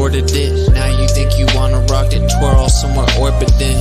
distorted it. Now you think you wanna rock it, twirl somewhere orbiting.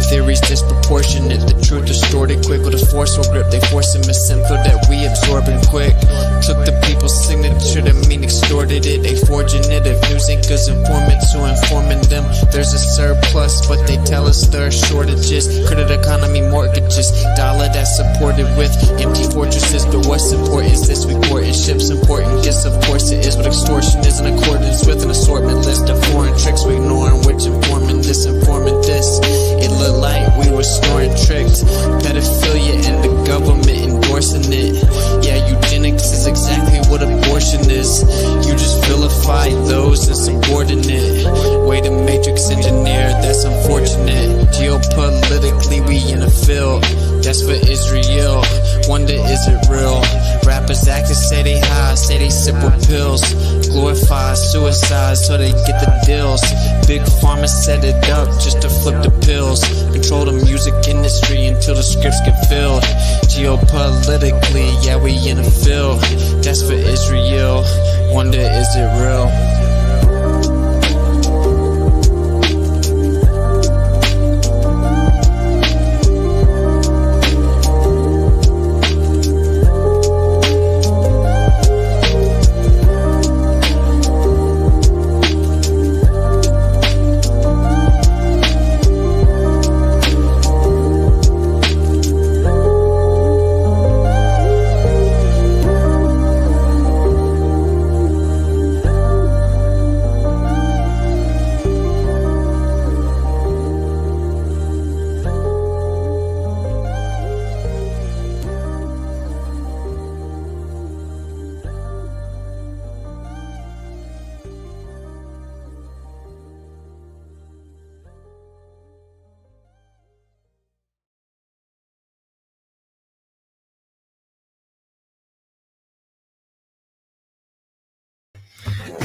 Theories disproportionate, the truth distorted quick with a forceful grip. They force a misinfo that we absorbing quick. Took the people's signature to mean extorted it. They forging it. If news anchors informants who informing them, there's a surplus, but they tell us there are shortages. Credit economy mortgages, dollar that's supported with empty fortresses. But what's important is this: we porting ships, important gifts. Of course it is what extortion is, in accordance with an assortment list of foreign tricks. We ignoring which informing this, informing this. It looked like we were snoring tricked. Pedophilia and the government endorsing it. Yeah, eugenics is exactly what abortion is. You just vilify those insubordinate. Way to matrix engineer, that's unfortunate. Geopolitically we in a field that's for Israel. Wonder is it real? Rappers actors say they high, say they sip with pills. Glorify suicide so they get the deals. Big pharma set it up just to flip the pills. Control the music industry until the scripts get filled. Geopolitically, yeah, we in a field that's for Israel. Wonder is it real?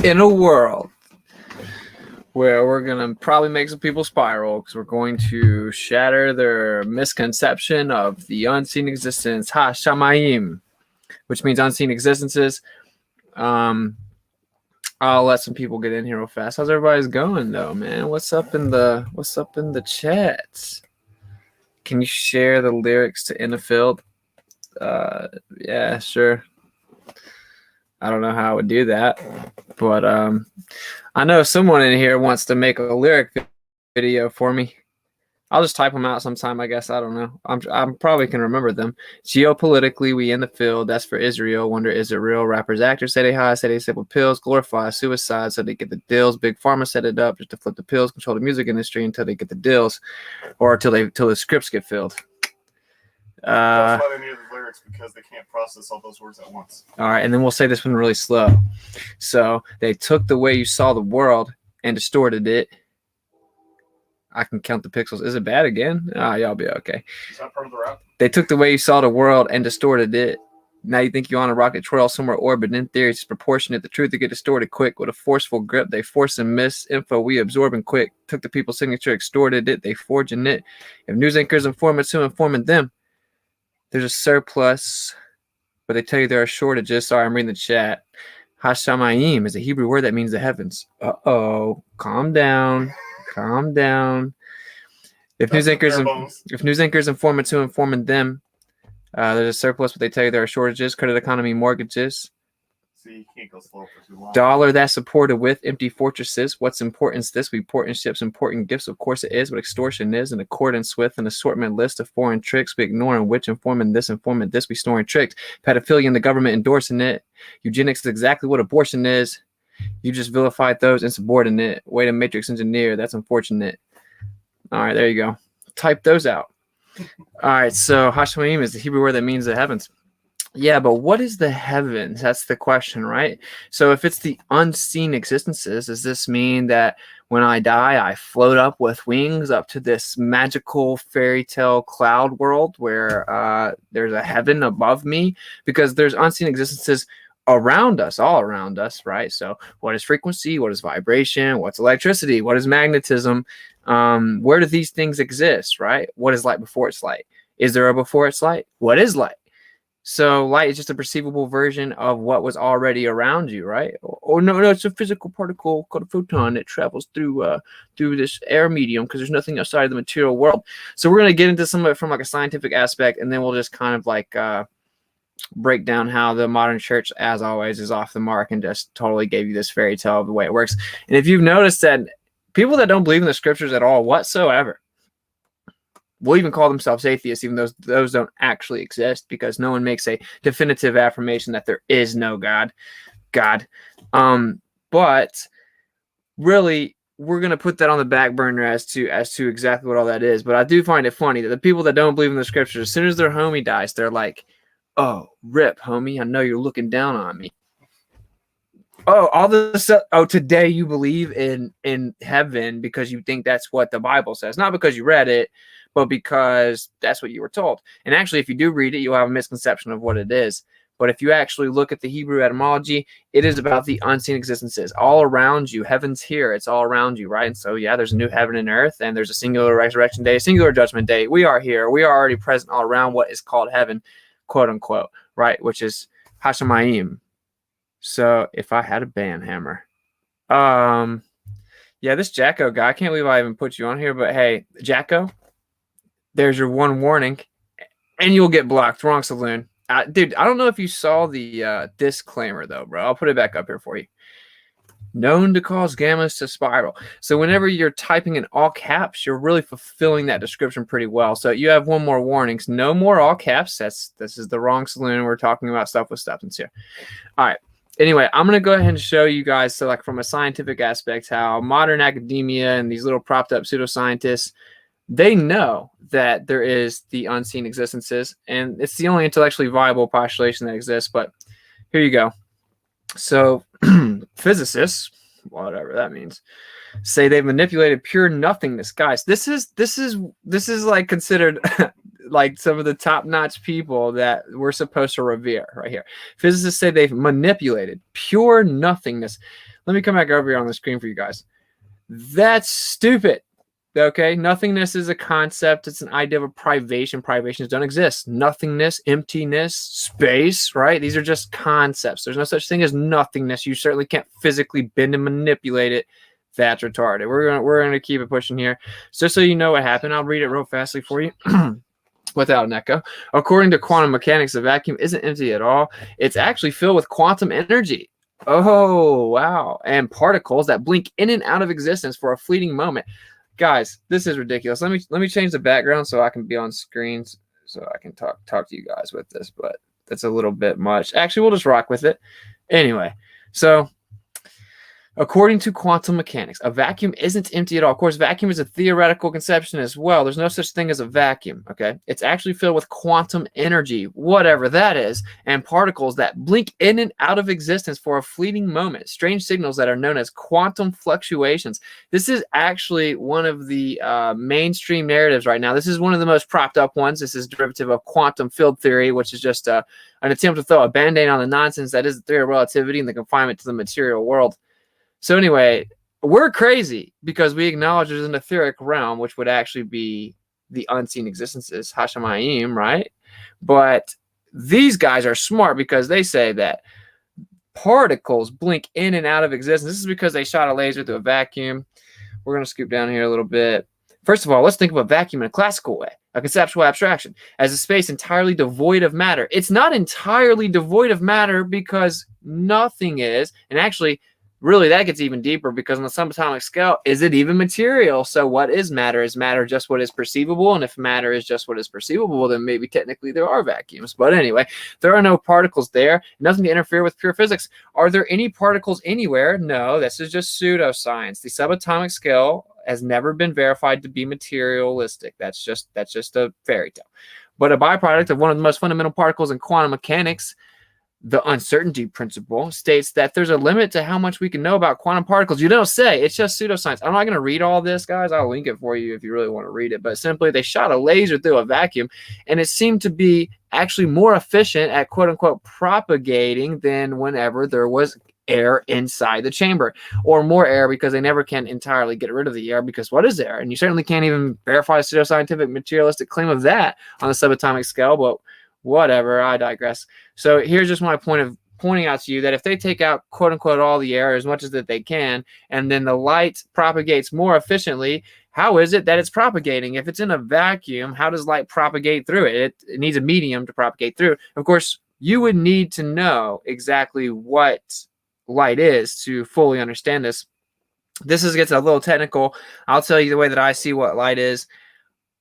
In a world where we're going to probably make some people spiral because we're going to shatter their misconception of the unseen existence, HaShamayim, which means unseen existences. I'll let some people get in here real fast. How's everybody's going though, man? What's up in the chats? Can you share the lyrics to In a Field? Yeah, sure. I don't know how I would do that, but I know someone in here wants to make a lyric video for me. I'll just type them out sometime, I guess. I don't know. I'm probably can remember them. Geopolitically, we in the field. That's for Israel. Wonder is it real? Rappers, actors say they high, say they sip with pills. Glorify suicide so they get the deals. Big pharma set it up just to flip the pills. Control the music industry until they get the deals, or till the scripts get filled. That's why they needed the lyrics, because they can't process all those words at once. All right, and then we'll say this one really slow. So they took the way you saw the world and distorted it. I can count the pixels. Is it bad again? Y'all be okay. Is that part of the rap? They took the way you saw the world and distorted it. Now you think you're on a rocket twirl somewhere orbit. In theory, it's proportionate. The truth to get distorted quick with a forceful grip. They force and miss info. We absorbing quick. Took the people's signature, extorted it. They forging it. If news anchors informants who informing them, there's a surplus, but they tell you there are shortages. Sorry, I'm reading the chat. HaShamayim is a Hebrew word that means the heavens. Uh-oh. Calm down. Calm down. If news anchors informants who informing them, there's a surplus, but they tell you there are shortages. Credit economy mortgages. See, you can't go slow for too long. Dollar that's supported with empty fortresses. What's important is this: we port in ships, important gifts. Of course it is what extortion is, in accordance with an assortment list of foreign tricks. We ignoring which informant this, we storing tricked. Pedophilia and the government endorsing it. Eugenics is exactly what abortion is. You just vilified those insubordinate. Way to matrix engineer. That's unfortunate. All right, there you go. Type those out. All right, so HaShamayim is the Hebrew word that means the heavens. Yeah, but what is the heavens? That's the question, right? So if it's the unseen existences, does this mean that when I die, I float up with wings up to this magical fairy tale cloud world where there's a heaven above me? Because there's unseen existences around us, all around us, right? So what is frequency? What is vibration? What's electricity? What is magnetism? Where do these things exist, right? What is light before it's light? Is there a before it's light? What is light? So light is just a perceivable version of what was already around you, right? Or no, it's a physical particle called a photon that travels through this air medium because there's nothing outside of the material world. So we're going to get into some of it from like a scientific aspect, and then we'll just kind of like break down how the modern church, as always, is off the mark and just totally gave you this fairy tale of the way it works. And if you've noticed that people that don't believe in the scriptures at all whatsoever will even call themselves atheists, even though those don't actually exist, because no one makes a definitive affirmation that there is no God. But really, we're going to put that on the back burner as to exactly what all that is. But I do find it funny that the people that don't believe in the scriptures, as soon as their homie dies, they're like, "Oh, rip, homie, I know you're looking down on me. Oh, all this stuff. Oh, today you believe in heaven because you think that's what the Bible says. Not because you read it, but because that's what you were told." And actually, if you do read it, you'll have a misconception of what it is. But if you actually look at the Hebrew etymology, it is about the unseen existences all around you. Heaven's here. It's all around you, right? And so, yeah, there's a new heaven and earth, and there's a singular resurrection day, a singular judgment day. We are here. We are already present all around what is called heaven, quote unquote, right? Which is HaShamayim. So if I had a band hammer, yeah, this Jacko guy, I can't believe I even put you on here, but hey, Jacko, there's your one warning, and you'll get blocked. Wrong saloon. Dude, I don't know if you saw the disclaimer, though, bro. I'll put it back up here for you. Known to cause gammas to spiral. So whenever you're typing in all caps, you're really fulfilling that description pretty well. So you have one more warning. No more all caps. This is the wrong saloon. We're talking about stuff with substance here. All right. Anyway, I'm going to go ahead and show you guys, so like from a scientific aspect, how modern academia and these little propped up pseudoscientists, they know that there is the unseen existences, and it's the only intellectually viable postulation that exists. But here you go. So physicists, whatever that means, say they've manipulated pure nothingness. Guys, this is like considered like some of the top-notch people that we're supposed to revere right here. Physicists say they've manipulated pure nothingness. Let me come back over here on the screen for you guys. That's stupid. Okay, nothingness is a concept. It's an idea of a privation. Privations don't exist. Nothingness, emptiness, space, right? These are just concepts. There's no such thing as nothingness. You certainly can't physically bend and manipulate it. That's retarded. We're gonna keep it pushing here. Just so you know what happened, I'll read it real fastly for you. Without an echo. According to quantum mechanics, a vacuum isn't empty at all. It's actually filled with quantum energy. Oh, wow. And particles that blink in and out of existence for a fleeting moment. Guys, this is ridiculous. Let me change the background so I can be on screens so I can talk to you guys with this, but that's a little bit much. Actually, we'll just rock with it. Anyway, so according to quantum mechanics, a vacuum isn't empty at all. Of course, vacuum is a theoretical conception as well. There's no such thing as a vacuum, okay? It's actually filled with quantum energy, whatever that is, and particles that blink in and out of existence for a fleeting moment, strange signals that are known as quantum fluctuations. This is actually one of the mainstream narratives right now. This is one of the most propped up ones. This is derivative of quantum field theory, which is just an attempt to throw a band-aid on the nonsense that is the theory of relativity and the confinement to the material world. So anyway, we're crazy because we acknowledge there's an etheric realm, which would actually be the unseen existences, HaShamayim, right? But these guys are smart because they say that particles blink in and out of existence. This is because they shot a laser through a vacuum. We're going to scoop down here a little bit. First of all, let's think of a vacuum in a classical way, a conceptual abstraction, as a space entirely devoid of matter. It's not entirely devoid of matter because nothing is, and actually, really, that gets even deeper because on the subatomic scale, is it even material? So what is matter? Is matter just what is perceivable? And if matter is just what is perceivable, then maybe technically there are vacuums. But anyway, there are no particles there, nothing to interfere with pure physics. Are there any particles anywhere? No, this is just pseudoscience. The subatomic scale has never been verified to be materialistic. That's just a fairy tale. But a byproduct of one of the most fundamental particles in quantum mechanics, the uncertainty principle, states that there's a limit to how much we can know about quantum particles. You don't say. It's just pseudoscience. I'm not going to read all this, guys. I'll link it for you if you really want to read it. But simply, they shot a laser through a vacuum, and it seemed to be actually more efficient at quote-unquote propagating than whenever there was air inside the chamber, or more air, because they never can entirely get rid of the air, because what is air? And you certainly can't even verify a pseudoscientific materialistic claim of that on the subatomic scale. But whatever, I digress. So here's just my point of pointing out to you that if they take out quote unquote all the air as much as that they can, and then the light propagates more efficiently, how is it that it's propagating? If it's in a vacuum, how does light propagate through it? It needs a medium to propagate through. Of course, you would need to know exactly what light is to fully understand this. This gets a little technical. I'll tell you the way that I see what light is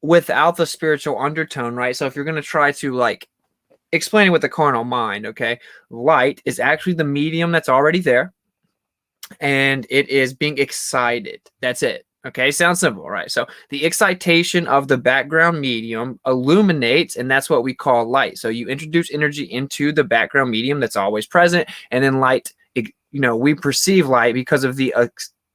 without the spiritual undertone, right? So if you're going to try to like explain it with the carnal mind, okay, light is actually the medium that's already there, and it is being excited. That's it. Okay, sounds simple, right? So the excitation of the background medium illuminates, and that's what we call light. So you introduce energy into the background medium that's always present, and then light, we perceive light because of the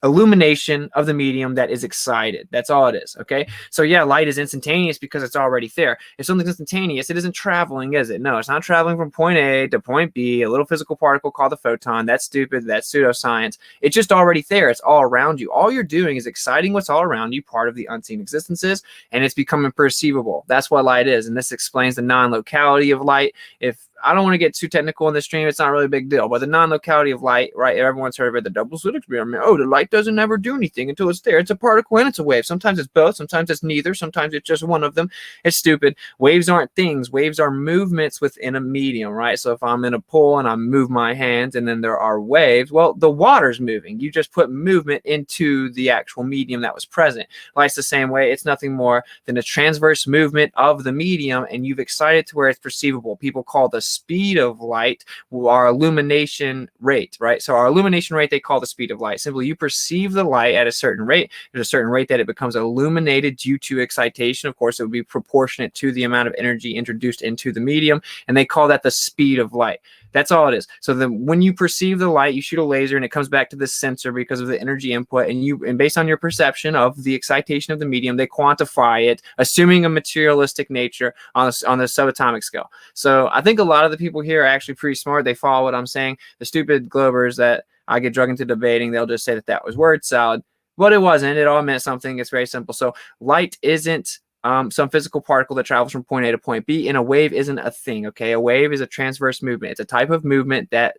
illumination of the medium that is excited. That's all it is. Okay, so yeah, light is instantaneous because it's already there. If something's instantaneous, it isn't traveling, is it? No, it's not traveling from point A to point B, a little physical particle called the photon. That's stupid. That's pseudoscience. It's just already there. It's all around you. All you're doing is exciting what's all around you, part of the unseen existences, and it's becoming perceivable. That's what light is, and this explains the non-locality of light. If I don't want to get too technical in the stream, it's not really a big deal, but the non-locality of light, right? Everyone's heard of the double slit experiment. Oh, the light doesn't ever do anything until it's there. It's a particle and it's a wave. Sometimes it's both. Sometimes it's neither. Sometimes it's just one of them. It's stupid. Waves aren't things. Waves are movements within a medium, right? So if I'm in a pool and I move my hands and then there are waves, well, the water's moving. You just put movement into the actual medium that was present. Light's the same way. It's nothing more than a transverse movement of the medium, and you've excited to where it's perceivable. People call the speed of light our illumination rate, right? So our illumination rate they call the speed of light. Simply, you perceive the light at a certain rate. There's a certain rate that it becomes illuminated due to excitation. Of course, it would be proportionate to the amount of energy introduced into the medium, and they call that the speed of light. That's all it is. So then when you perceive the light, you shoot a laser and it comes back to the sensor because of the energy input, and based on your perception of the excitation of the medium, they quantify it, assuming a materialistic nature on the subatomic scale. So I think a lot of the people here are actually pretty smart. They follow what I'm saying. The stupid globers that I get drug into debating, they'll just say that that was word salad, but it wasn't. It all meant something. It's very simple. So light isn't some physical particle that travels from point A to point B, and a wave isn't a thing. Okay, a wave is a transverse movement. It's a type of movement that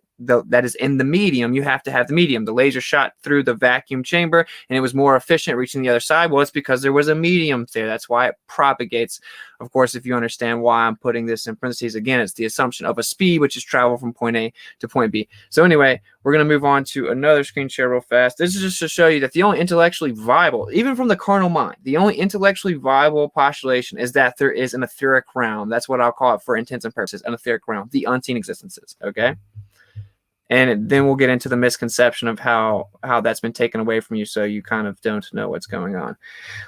is in the medium. You have to have the medium. The laser shot through the vacuum chamber, and it was more efficient reaching the other side. Well, it's because there was a medium there. That's why it propagates. Of course, if you understand why I'm putting this in parentheses, again, it's the assumption of a speed, which is travel from point A to point B. So anyway, we're going to move on to another screen share real fast. This is just to show you that the only intellectually viable, even from the carnal mind, the only intellectually viable postulation is that there is an etheric realm. That's what I'll call it for intents and purposes, an etheric realm, the unseen existences, okay? And then we'll get into the misconception of how that's been taken away from you, so you kind of don't know what's going on.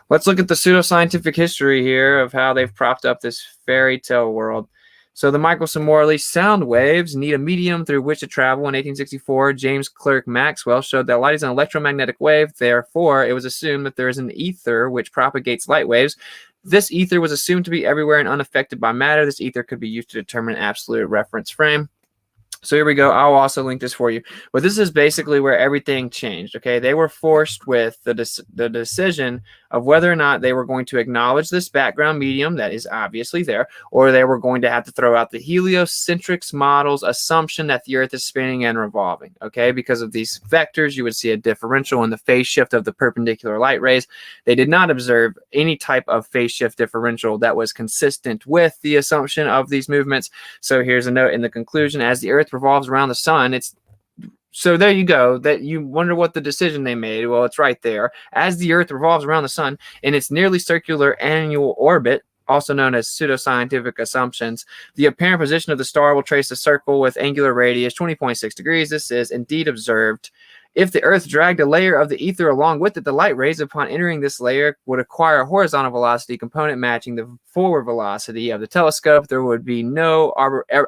Let's look at the pseudoscientific history here of how they've propped up this fairy tale world. So the Michelson Morley sound waves need a medium through which to travel. In 1864, James Clerk Maxwell showed that light is an electromagnetic wave. Therefore, it was assumed that there is an ether which propagates light waves. This ether was assumed to be everywhere and unaffected by matter. This ether could be used to determine an absolute reference frame. So here we go. I'll also link this for you. But this is basically where everything changed. Okay, they were forced with the decision of whether or not they were going to acknowledge this background medium that is obviously there, or they were going to have to throw out the heliocentric model's assumption that the Earth is spinning and revolving. Okay, because of these vectors, you would see a differential in the phase shift of the perpendicular light rays. They did not observe any type of phase shift differential that was consistent with the assumption of these movements. So here's a note in the conclusion: as the Earth revolves around the sun, so there you go. That you wonder what the decision they made. Well, it's right there. As the Earth revolves around the sun in its nearly circular annual orbit, also known as pseudoscientific assumptions, the apparent position of the star will trace a circle with angular radius 20.6 degrees. This is indeed observed. If the Earth dragged a layer of the ether along with it, the light rays upon entering this layer would acquire a horizontal velocity component matching the forward velocity of the telescope. There would be no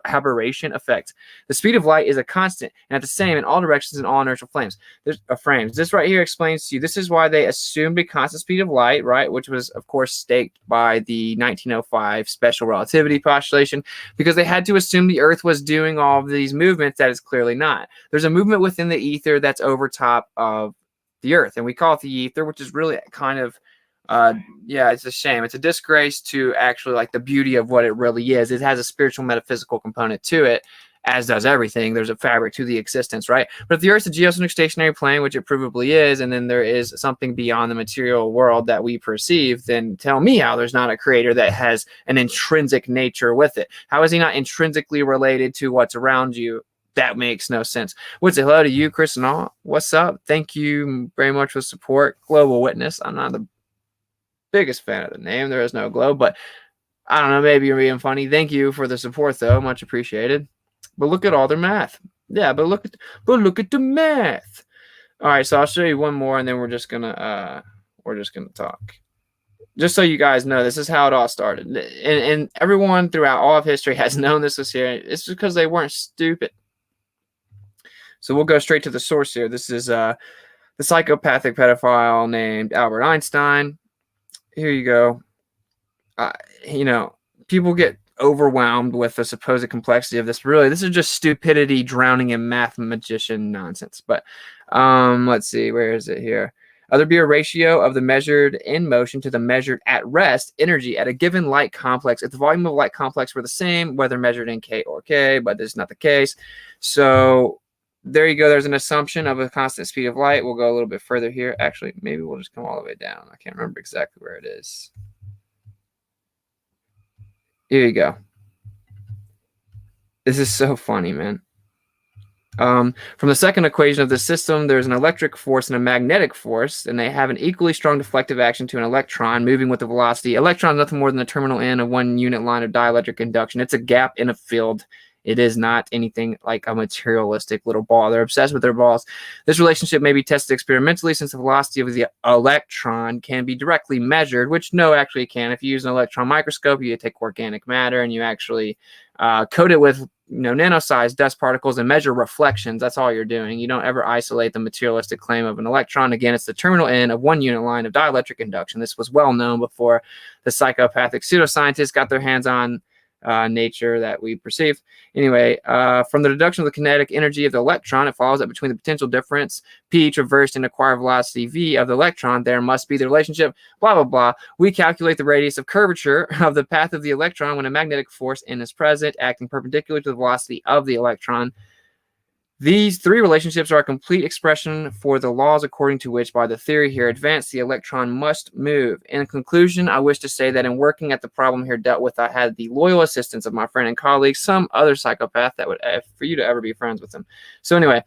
aberration effect. The speed of light is a constant and at the same in all directions in all inertial frames. This right here explains to you, this is why they assumed a constant speed of light, right, which was, of course, staked by the 1905 special relativity postulation, because they had to assume the Earth was doing all of these movements that is clearly not. There's a movement within the ether that's over top of the Earth, and we call it the ether, which is really kind of Yeah, it's a shame. It's a disgrace to actually like the beauty of what it really is. It has a spiritual metaphysical component to it, as does everything. There's a fabric to the existence, right? But if the Earth's a geocentric stationary plane, which it provably is, and then there is something beyond the material world that we perceive, then tell me how there's not a creator that has an intrinsic nature with it. How is he not intrinsically related to what's around you? That makes no sense. What's it? Hello to you, Chris and all. What's up? Thank you very much for support. Global Witness. I'm not the biggest fan of the name. There is no globe, but I don't know. Maybe you're being funny. Thank you for the support, though. Much appreciated. But look at all their math. Yeah, but look at the math. All right, so I'll show you one more, and then we're just gonna talk. Just so you guys know, this is how it all started, and everyone throughout all of history has known this was here. It's because they weren't stupid. So we'll go straight to the source here. This is the psychopathic pedophile named Albert Einstein. Here you go. People get overwhelmed with the supposed complexity of this. Really, this is just stupidity drowning in math magician nonsense. But let's see. Where is it here? There be a ratio of the measured in motion to the measured at rest energy at a given light complex. If the volume of a light complex were the same, whether measured in K or K, but this is not the case. So there you go. There's an assumption of a constant speed of light. We'll go a little bit further here. Actually, maybe we'll just come all the way down. I can't remember exactly where it is. Here you go. This is so funny, man. From the second equation of the system, there's an electric force and a magnetic force, and they have an equally strong deflective action to an electron moving with the velocity. Electron is nothing more than the terminal end of one unit line of dielectric induction. It's a gap in a field. It is not anything like a materialistic little ball. They're obsessed with their balls. This relationship may be tested experimentally since the velocity of the electron can be directly measured, which no, actually it can. If you use an electron microscope, you take organic matter and you actually coat it with nano-sized dust particles and measure reflections. That's all you're doing. You don't ever isolate the materialistic claim of an electron. Again, it's the terminal end of one unit line of dielectric induction. This was well known before the psychopathic pseudoscientists got their hands on nature that we perceive. Anyway, from the deduction of the kinetic energy of the electron, it follows that between the potential difference P traversed and acquired velocity V of the electron, there must be the relationship, blah, blah, blah. We calculate the radius of curvature of the path of the electron when a magnetic force N is present, acting perpendicular to the velocity of the electron. These three relationships are a complete expression for the laws according to which, by the theory here advanced, the electron must move. In conclusion, I wish to say that in working at the problem here dealt with, I had the loyal assistance of my friend and colleague, some other psychopath that would, for you to ever be friends with him. So anyway,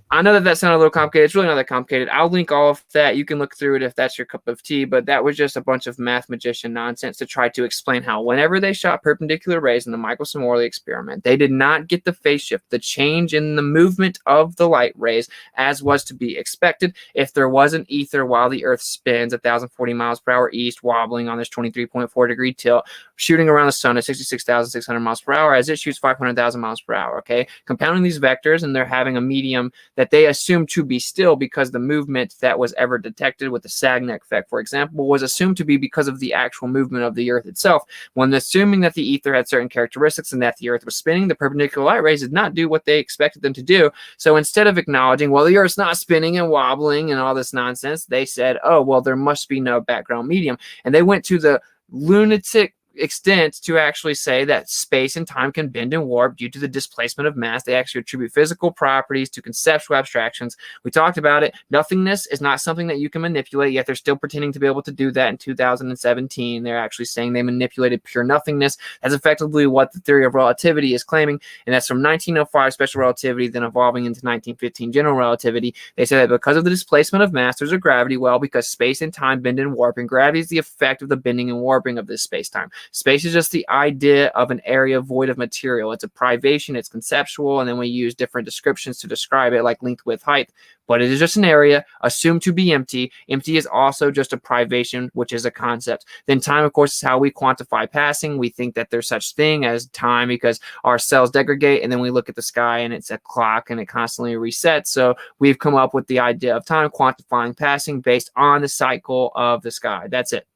I know that sounded a little complicated. It's really not that complicated. I'll link all of that. You can look through it if that's your cup of tea, but that was just a bunch of math magician nonsense to try to explain how whenever they shot perpendicular rays in the Michelson-Morley experiment, they did not get the phase shift, the change in the movement of the light rays as was to be expected if there was an ether while the Earth spins 1,040 miles per hour east, wobbling on this 23.4 degree tilt, shooting around the sun at 66,600 miles per hour as it shoots 500,000 miles per hour, okay? Compounding these vectors, and they're having a medium that they assume to be still because the movement that was ever detected with the Sagnac effect, for example, was assumed to be because of the actual movement of the Earth itself. When assuming that the ether had certain characteristics and that the Earth was spinning, the perpendicular light rays did not do what they expected them to do. So instead of acknowledging, well, the Earth's not spinning and wobbling and all this nonsense, they said, oh, well, there must be no background medium. And they went to the lunatic extent to actually say that space and time can bend and warp due to the displacement of mass. They actually attribute physical properties to conceptual abstractions. We talked about it. Nothingness is not something that you can manipulate, yet they're still pretending to be able to do that in 2017. They're actually saying they manipulated pure nothingness. That's effectively what the theory of relativity is claiming, and that's from 1905 special relativity, then evolving into 1915 general relativity. They say that because of the displacement of mass, there's a gravity well, because space and time bend and warp, and gravity is the effect of the bending and warping of this space-time. Space is just the idea of an area void of material. It's a privation, it's conceptual, and then we use different descriptions to describe it, like length, width, height. But it is just an area assumed to be empty. Empty is also just a privation, which is a concept. Then time, of course, is how we quantify passing. We think that there's such thing as time because our cells degrade, and then we look at the sky and it's a clock and it constantly resets. So we've come up with the idea of time quantifying passing based on the cycle of the sky. That's it.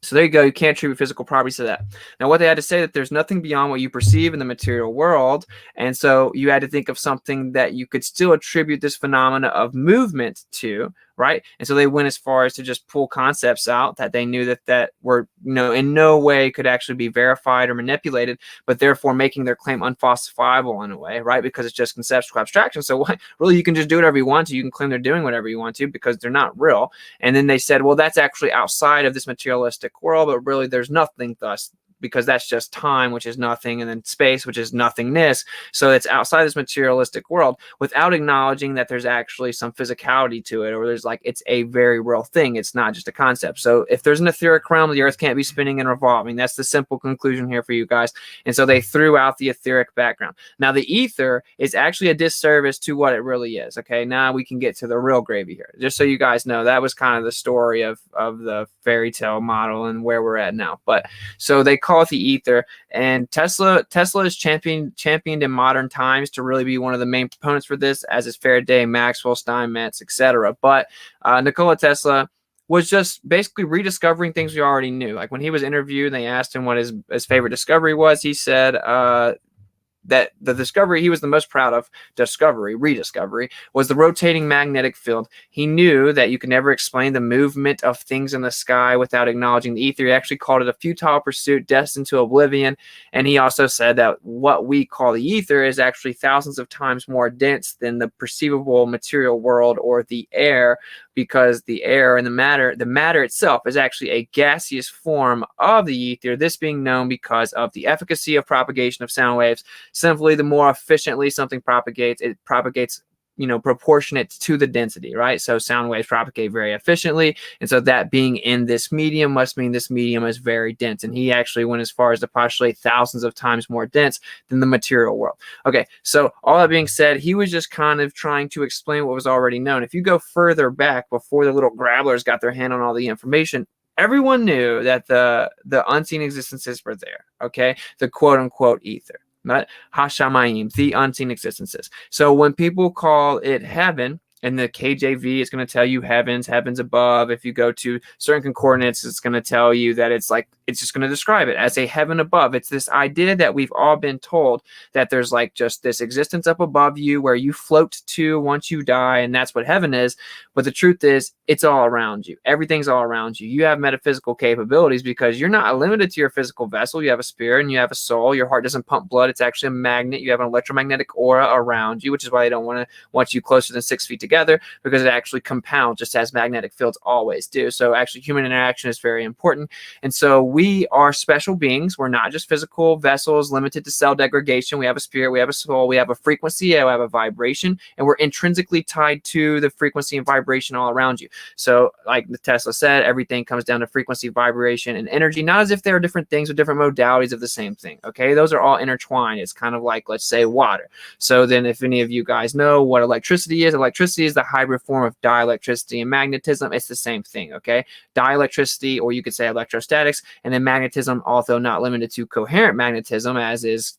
So there you go. You can't attribute physical properties to that. Now, what they had to say that there's nothing beyond what you perceive in the material world. And so you had to think of something that you could still attribute this phenomena of movement to, right? And so they went as far as to just pull concepts out that they knew that were, in no way could actually be verified or manipulated, but therefore making their claim unfalsifiable in a way, right? Because it's just conceptual abstraction. So really, you can just do whatever you want to. You can claim they're doing whatever you want to because they're not real. And then they said, well, that's actually outside of this materialistic world, but really there's nothing thus, because that's just time, which is nothing, and then space, which is nothingness. So it's outside this materialistic world, without acknowledging that there's actually some physicality to it, or there's it's a very real thing. It's not just a concept. So if there's an etheric realm, the earth can't be spinning and revolving. That's the simple conclusion here for you guys. And so they threw out the etheric background. Now the ether is actually a disservice to what it really is. Okay, now we can get to the real gravy here. Just so you guys know, that was kind of the story of the fairy tale model and where we're at now. But so they call it the ether, and Tesla is championed in modern times to really be one of the main proponents for this, as is Faraday, Maxwell, Steinmetz, etc. But Nikola Tesla was just basically rediscovering things we already knew. Like when he was interviewed and they asked him what his favorite discovery was, he said that the discovery he was the most proud of, rediscovery, was the rotating magnetic field. He knew that you can never explain the movement of things in the sky without acknowledging the ether. He actually called it a futile pursuit destined to oblivion. And he also said that what we call the ether is actually thousands of times more dense than the perceivable material world or the air, because the air and the matter itself is actually a gaseous form of the ether, this being known because of the efficacy of propagation of sound waves. Simply, the more efficiently something propagates, it propagates, proportionate to the density, right? So sound waves propagate very efficiently. And so that being in this medium must mean this medium is very dense. And he actually went as far as to postulate thousands of times more dense than the material world. Okay, so all that being said, he was just kind of trying to explain what was already known. If you go further back, before the little grabblers got their hand on all the information, everyone knew that the unseen existences were there, okay? The quote-unquote ether. Not HaShamayim, the unseen existences. So when people call it heaven, and the KJV is going to tell you heavens above. If you go to certain concordance, it's going to tell you that it's just going to describe it as a heaven above. It's this idea that we've all been told that there's just this existence up above you where you float to once you die, and that's what heaven is. But the truth is, it's all around you. Everything's all around you. You have metaphysical capabilities because you're not limited to your physical vessel. You have a spirit and you have a soul. Your heart doesn't pump blood. It's actually a magnet. You have an electromagnetic aura around you, which is why they don't want you closer than 6 feet together, because it actually compounds just as magnetic fields always do. So actually human interaction is very important. And so we are special beings. We're not just physical vessels limited to cell degradation. We have a spirit, we have a soul, we have a frequency, we have a vibration, and we're intrinsically tied to the frequency and vibration all around you. So like Tesla said, everything comes down to frequency, vibration, and energy, not as if they are different things or different modalities of the same thing. Okay, those are all intertwined. It's kind of like, let's say, water. So then if any of you guys know what electricity is the hybrid form of dielectricity and magnetism. It's the same thing, okay? Dielectricity, or you could say electrostatics, and then magnetism, although not limited to coherent magnetism, as is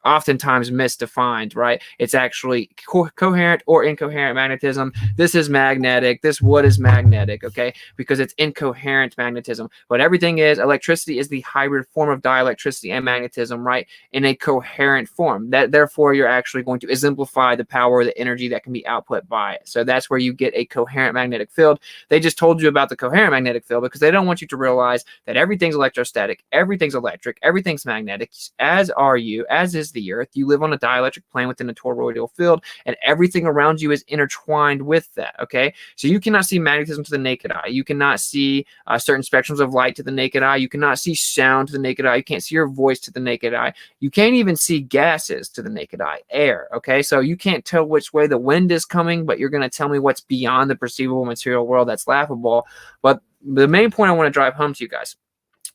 oftentimes misdefined, right? It's actually coherent or incoherent magnetism. This is magnetic. This wood is magnetic, okay? Because it's incoherent magnetism. But everything is, electricity is the hybrid form of dielectricity and magnetism, right? In a coherent form. Therefore, you're actually going to exemplify the power or the energy that can be output by it. So that's where you get a coherent magnetic field. They just told you about the coherent magnetic field because they don't want you to realize that everything's electrostatic, everything's electric, everything's magnetic, as are you, as is the earth. You live on a dielectric plane within a toroidal field, and everything around you is intertwined with that, okay? So you cannot see magnetism to the naked eye. You cannot see certain spectrums of light to the naked eye. You cannot see sound to the naked eye. You can't see your voice to the naked eye. You can't even see gases to the naked eye, air, okay? So you can't tell which way the wind is coming, but you're going to tell me what's beyond the perceivable material world. That's laughable. But the main point I want to drive home to you guys,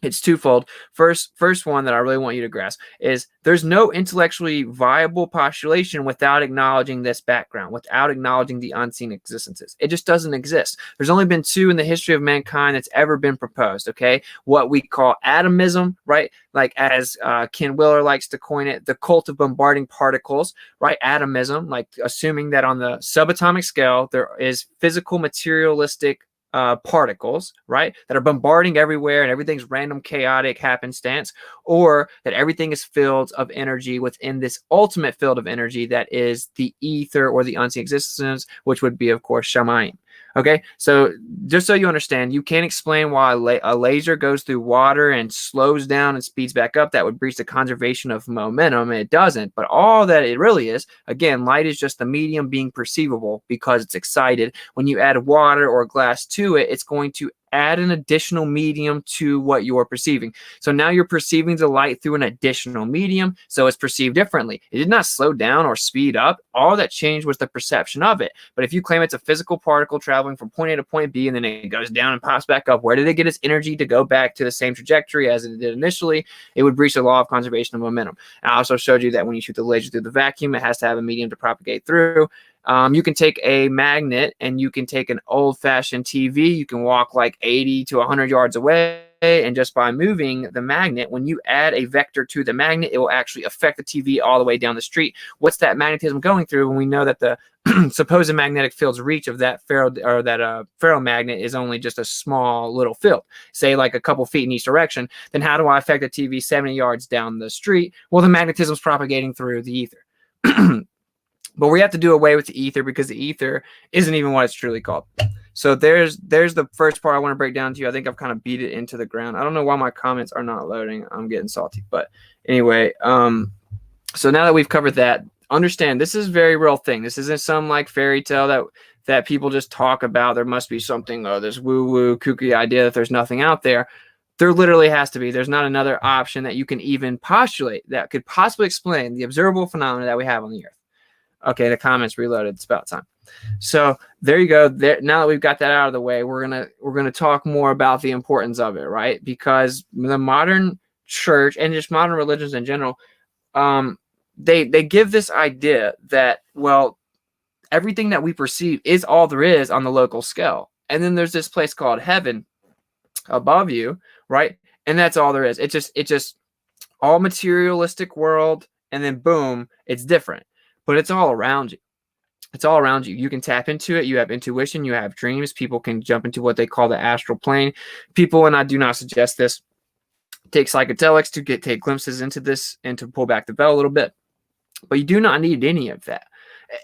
it's twofold. First one that I really want you to grasp is there's no intellectually viable postulation without acknowledging this background, without acknowledging the unseen existences. It just doesn't exist. There's only been two in the history of mankind that's ever been proposed, okay? What we call atomism, right? Like as Ken Willer likes to coin it, the cult of bombarding particles, right? Atomism, like assuming that on the subatomic scale, there is physical materialistic particles, right, that are bombarding everywhere and everything's random, chaotic happenstance, or that everything is fields of energy within this ultimate field of energy that is the ether or the unseen existence, which would be, of course, Shamayim. Okay, so just so you understand, you can't explain why a laser goes through water and slows down and speeds back up. That would breach the conservation of momentum. It doesn't. But all that it really is, again, light is just the medium being perceivable because it's excited. When you add water or glass to it, it's going to add an additional medium to what you're perceiving. So now you're perceiving the light through an additional medium, so it's perceived differently. It did not slow down or speed up. All that changed was the perception of it. But if you claim it's a physical particle traveling from point A to point B and then it goes down and pops back up, where did it get its energy to go back to the same trajectory as it did initially? It would breach the law of conservation of momentum. I also showed you that when you shoot the laser through the vacuum, it has to have a medium to propagate through. You can take a magnet and you can take an old-fashioned TV. You can walk like 80 to 100 yards away, and just by moving the magnet, when you add a vector to the magnet, it will actually affect the TV all the way down the street. What's that magnetism going through? When we know that the supposed magnetic field's reach of that ferromagnet is only just a small little field, say like a couple feet in each direction, then how do I affect the TV 70 yards down the street? Well, the magnetism is propagating through the ether. But we have to do away with the ether because the ether isn't even what it's truly called. So there's the first part I want to break down to you. I think I've kind of beat it into the ground. I don't know why my comments are not loading. I'm getting salty. But anyway, so now that we've covered that, understand this is a very real thing. This isn't some like fairy tale that people just talk about. There must be something, this woo-woo kooky idea that there's nothing out there. There literally has to be. There's not another option that you can even postulate that could possibly explain the observable phenomena that we have on the earth. Okay, the comments reloaded. It's about time. So there you go. Now that we've got that out of the way, we're gonna talk more about the importance of it, right? Because the modern church and just modern religions in general, they give this idea that, well, everything that we perceive is all there is on the local scale, and then there's this place called heaven above you, right? And that's all there is. It's just all materialistic world, and then boom, it's different. But it's all around you. It's all around you. You can tap into it. You have intuition. You have dreams. People can jump into what they call the astral plane. People, and I do not suggest this, take psychedelics to take glimpses into this and to pull back the veil a little bit. But you do not need any of that.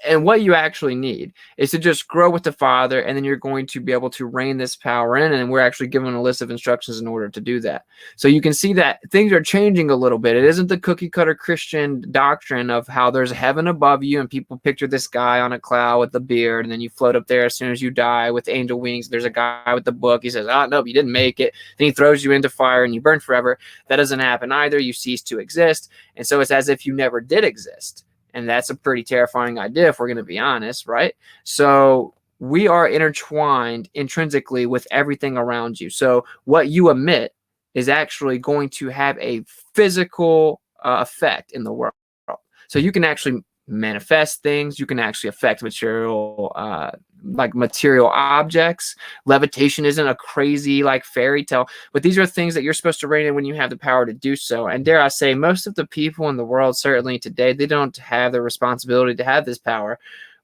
And what you actually need is to just grow with the Father, and then you're going to be able to rein this power in. And we're actually given a list of instructions in order to do that. So you can see that things are changing a little bit. It isn't the cookie cutter Christian doctrine of how there's heaven above you and people picture this guy on a cloud with a beard, and then you float up there as soon as you die with angel wings. There's a guy with the book. He says, "Oh, nope, you didn't make it." Then he throws you into fire and you burn forever. That doesn't happen either. You cease to exist. And so it's as if you never did exist. And that's a pretty terrifying idea if we're going to be honest, right? So we are intertwined intrinsically with everything around you. So what you emit is actually going to have a physical effect in the world. So you can actually manifest things. You can actually affect material, like material objects. Levitation isn't a crazy like fairy tale, but these are things that you're supposed to rein in when you have the power to do so. And dare I say, most of the people in the world, certainly today, they don't have the responsibility to have this power.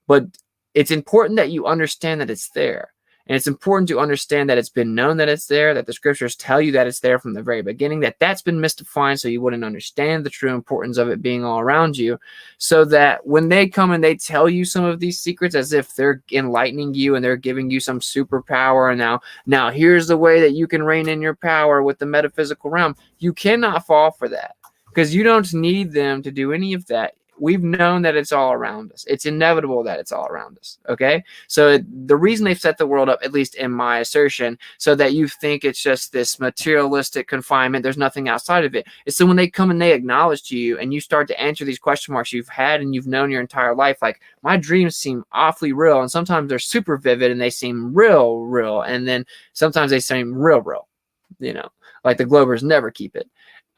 But it's important that you understand that it's there. And it's important to understand that it's been known that it's there, that the scriptures tell you that it's there from the very beginning, that's been misdefined so you wouldn't understand the true importance of it being all around you, so that when they come and they tell you some of these secrets as if they're enlightening you and they're giving you some superpower, and now here's the way that you can rein in your power with the metaphysical realm, you cannot fall for that because you don't need them to do any of that. We've known that it's all around us. It's inevitable that it's all around us, okay? So the reason they've set the world up, at least in my assertion, so that you think it's just this materialistic confinement, there's nothing outside of it, is so when they come and they acknowledge to you and you start to answer these question marks you've had and you've known your entire life, like, my dreams seem awfully real, and sometimes they're super vivid and they seem real, and then sometimes they seem real, like the Globers never keep it.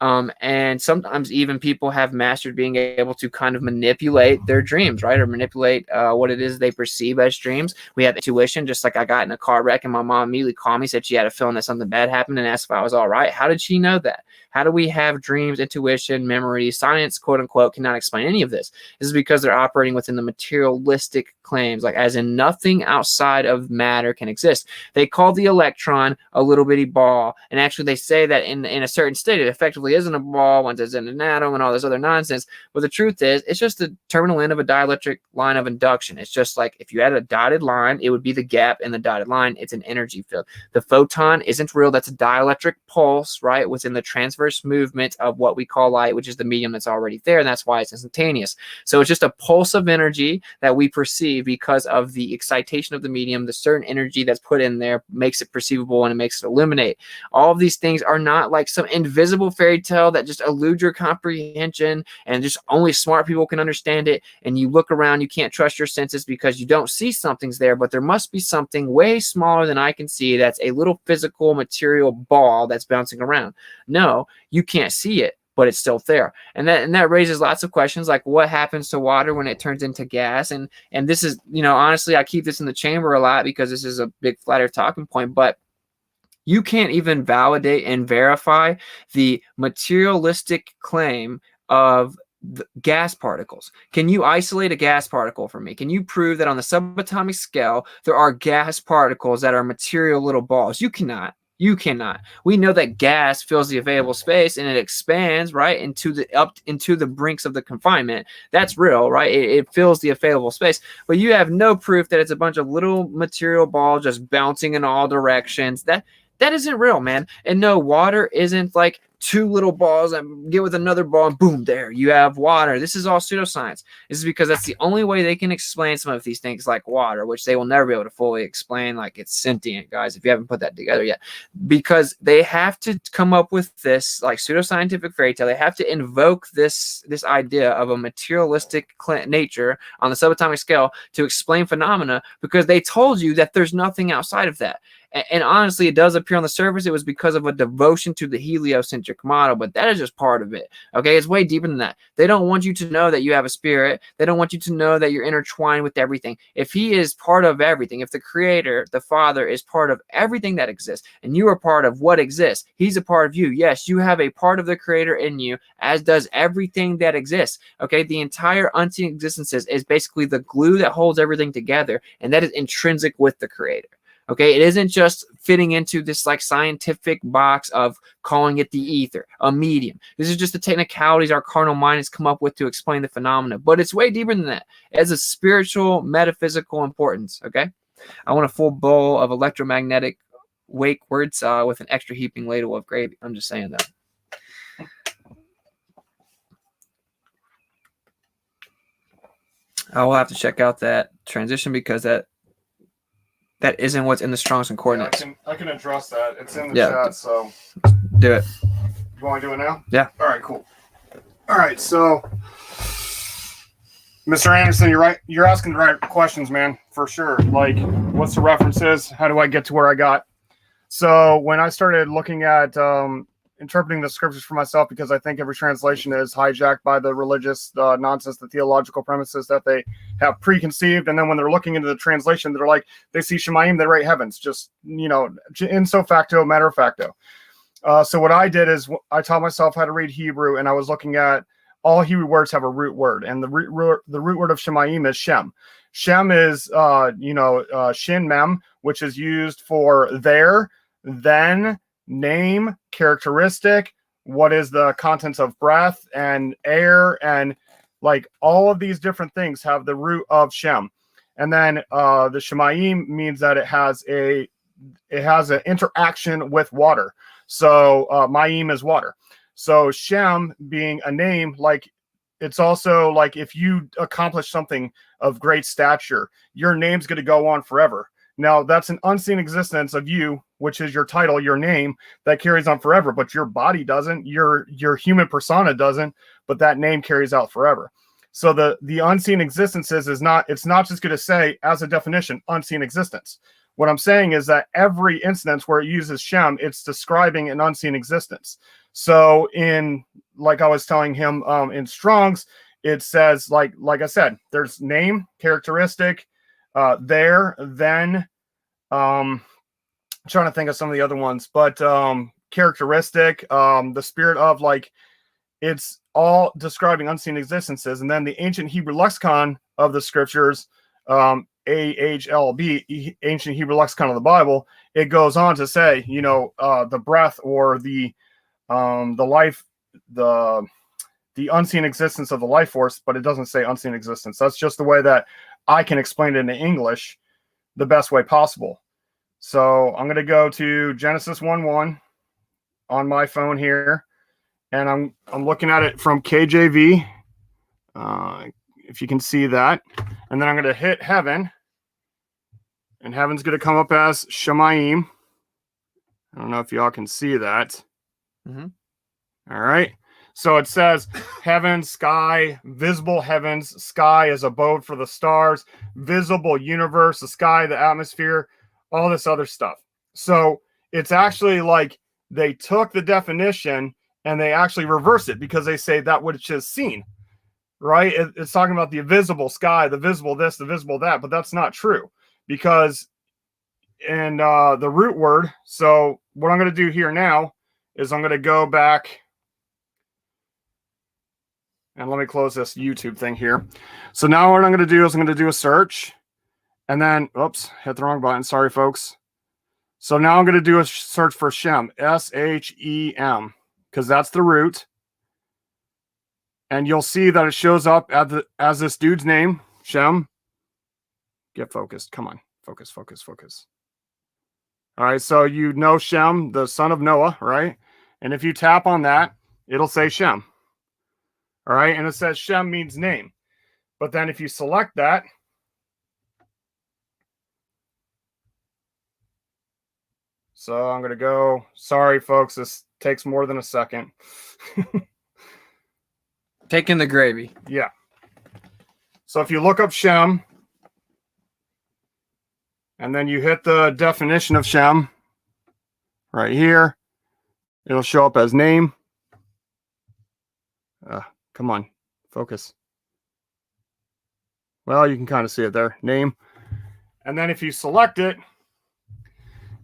And sometimes even people have mastered being able to kind of manipulate their dreams, right? Or manipulate what it is they perceive as dreams. We have intuition, just like I got in a car wreck and my mom immediately called me, said she had a feeling that something bad happened and asked if I was all right. How did she know that? How do we have dreams, intuition, memory? Science, quote unquote, cannot explain any of this. This is because they're operating within the materialistic claims, like as in nothing outside of matter can exist. They call the electron a little bitty ball, and actually they say that in a certain state it effectively isn't a ball once it's in an atom and all this other nonsense. But the truth is, it's just the terminal end of a dielectric line of induction. It's just like if you had a dotted line, it would be the gap in the dotted line. It's an energy field. The photon isn't real. That's a dielectric pulse, right, within the transverse movement of what we call light, which is the medium that's already there, and that's why it's instantaneous. So it's just a pulse of energy that we perceive because of the excitation of the medium. The certain energy that's put in there makes it perceivable and it makes it illuminate. All of these things are not like some invisible fairy tale that just elude your comprehension and just only smart people can understand it. And you look around, you can't trust your senses because you don't see something's there, but there must be something way smaller than I can see that's a little physical material ball that's bouncing around. No, you can't see it, but it's still there. And that raises lots of questions, like what happens to water when it turns into gas? And this is, honestly, I keep this in the chamber a lot because this is a big flat earth talking point, but you can't even validate and verify the materialistic claim of the gas particles. Can you isolate a gas particle for me? Can you prove that on the subatomic scale there are gas particles that are material little balls? You cannot. You cannot. We know that gas fills the available space and it expands right into the brinks of the confinement. That's real, right? It fills the available space, but you have no proof that it's a bunch of little material balls just bouncing in all directions. That isn't real, man. And no, water isn't like two little balls and get with another ball and boom, there you have water. This is all pseudoscience. This is because that's the only way they can explain some of these things like water, which they will never be able to fully explain, like it's sentient, guys, if you haven't put that together yet. Because they have to come up with this like pseudoscientific fairy tale. They have to invoke this idea of a materialistic nature on the subatomic scale to explain phenomena because they told you that there's nothing outside of that. And honestly, it does appear on the surface it was because of a devotion to the heliocentric model, but that is just part of it. Okay, it's way deeper than that. They don't want you to know that you have a spirit. They don't want you to know that you're intertwined with everything. If he is part of everything, if the creator, the Father, is part of everything that exists, and you are part of what exists, he's a part of you. Yes, you have a part of the creator in you, as does everything that exists. Okay, the entire unseen existences is basically the glue that holds everything together, and that is intrinsic with the creator. Okay, it isn't just fitting into this like scientific box of calling it the ether, a medium. This is just the technicalities our carnal mind has come up with to explain the phenomena, but it's way deeper than that. It has a spiritual, metaphysical importance. Okay, I want a full bowl of electromagnetic wake word saw with an extra heaping ladle of gravy. I'm just saying that. I will have to check out that transition because that isn't what's in the Strong's Concordance. Yeah, I can address that. It's in the chat, so do it. You want to do it now? Yeah. All right, cool. All right, so Mr. Anderson, you're right. You're asking the right questions, man, for sure. Like, what's the references? How do I get to where I got? So when I started looking at interpreting the scriptures for myself, because I think every translation is hijacked by the religious nonsense, the theological premises that they have preconceived, and then when they're looking into the translation, they're like, they see Shemayim, they write heavens, just, ipso facto, matter of facto. So what I did is I taught myself how to read Hebrew, and I was looking at all Hebrew words have a root word, and the root word of Shemayim is Shem. Shem is, Shin Mem, which is used for there, then, name, characteristic, what is the contents of breath and air, and like all of these different things have the root of Shem. And then the Shemayim means that it has an interaction with water. So Mayim is water. So Shem being a name, like it's also like if you accomplish something of great stature, your name's going to go on forever. Now, that's an unseen existence of you, which is your title, your name, that carries on forever, but your body doesn't, your human persona doesn't, but that name carries out forever. So the unseen existences it's not just going to say, as a definition, unseen existence. What I'm saying is that every instance where it uses Shem, it's describing an unseen existence. So like I was telling him in Strong's, it says, like I said, there's name, characteristic, there, then, I'm trying to think of some of the other ones, but characteristic, the spirit of, like, it's all describing unseen existences. And then the ancient Hebrew lexicon of the scriptures, AHLB, ancient Hebrew lexicon of the Bible, it goes on to say, you know, the breath or the life, the unseen existence of the life force, but it doesn't say unseen existence. That's just the way that I can explain it in English the best way possible. So I'm going to go to Genesis 1:1 on my phone here, and I'm looking at it from KJV, if you can see that. And then I'm going to hit heaven, and heaven's going to come up as Shamayim. I don't know if y'all can see that. Mm-hmm. All right. So it says heaven, sky, visible heavens, sky is abode for the stars, visible universe, the sky, the atmosphere, all this other stuff. So it's actually like they took the definition and they actually reverse it, because they say that which is seen, right? It's talking about the invisible sky, the visible this, the visible that, but that's not true, because in the root word. So what I'm going to do here now is I'm going to go back. And let me close this YouTube thing here. So now what I'm going to do is I'm going to do a search. And then, oops, hit the wrong button. Sorry, folks. So now I'm going to do a search for Shem. S-H-E-M. Because that's the root. And you'll see that it shows up as this dude's name, Shem. Get focused. Come on. Focus, focus, focus. All right, so you know Shem, the son of Noah, right? And if you tap on that, it'll say Shem. All right, and it says Shem means name. But then if you select that, so I'm going to go, sorry, folks, this takes more than a second. Taking the gravy. Yeah. So if you look up Shem, and then you hit the definition of Shem right here, it'll show up as name. Come on, focus. Well, you can kind of see it there, name. And then if you select it,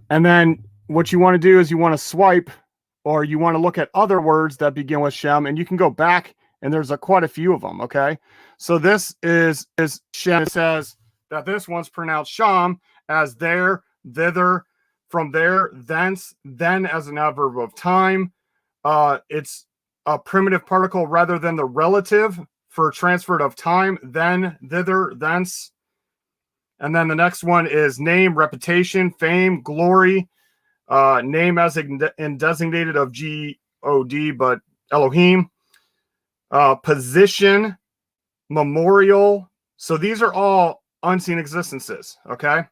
and then what you want to do is you want to swipe, or you want to look at other words that begin with Shem, and you can go back, and there's quite a few of them, okay? So this is Shem. It says that this one's pronounced Sham, as there, thither, from there, thence, then as an adverb of time. It's a primitive particle rather than the relative for transferred of time, then, thither, thence. And then the next one is name, reputation, fame, glory, name as in designated of G-O-D, but Elohim, position, memorial. So these are all unseen existences, okay?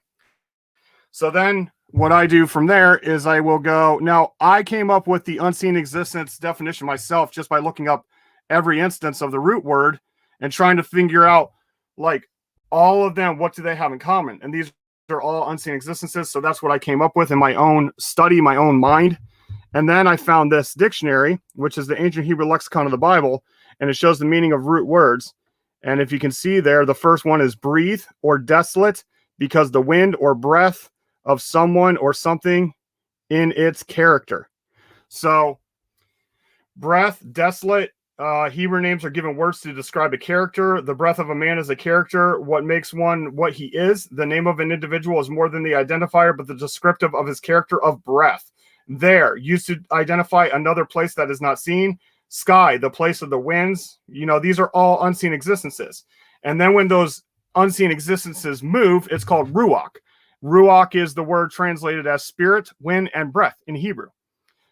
So then what I do from there is I will go, now I came up with the unseen existence definition myself just by looking up every instance of the root word and trying to figure out, like, all of them, what do they have in common? And these are all unseen existences. So that's what I came up with in my own study, my own mind. And then I found this dictionary, which is the ancient Hebrew lexicon of the Bible, and it shows the meaning of root words. And if you can see there, the first one is breathe or desolate, because the wind or breath of someone or something in its character. So breath, desolate, Hebrew names are given words to describe a character. The breath of a man is a character. What makes one what he is? The name of an individual is more than the identifier, but the descriptive of his character of breath. There, used to identify another place that is not seen. Sky, the place of the winds. You know, these are all unseen existences. And then when those unseen existences move, it's called ruach. Ruach is the word translated as spirit, wind, and breath in Hebrew.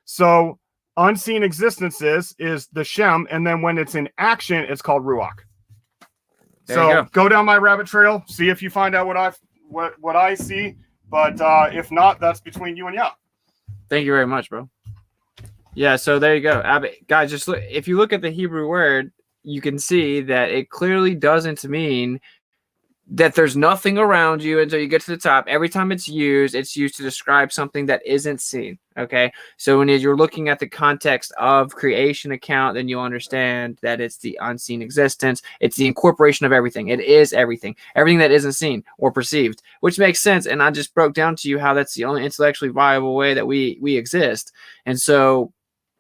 So unseen existences is the Shem, and then when it's in action, it's called ruach. So go down my rabbit trail, see if you find out what I see. But if not, that's between you and Yah. Thank you very much, bro. Yeah, so there you go. Guys, just look, if you look at the Hebrew word, you can see that it clearly doesn't mean that there's nothing around you until you get to the top. Every time it's used to describe something that isn't seen. Okay. So when you're looking at the context of creation account, then you'll understand that it's the unseen existence. It's the incorporation of everything. It is everything that isn't seen or perceived, which makes sense. And I just broke down to you how that's the only intellectually viable way that we exist. And so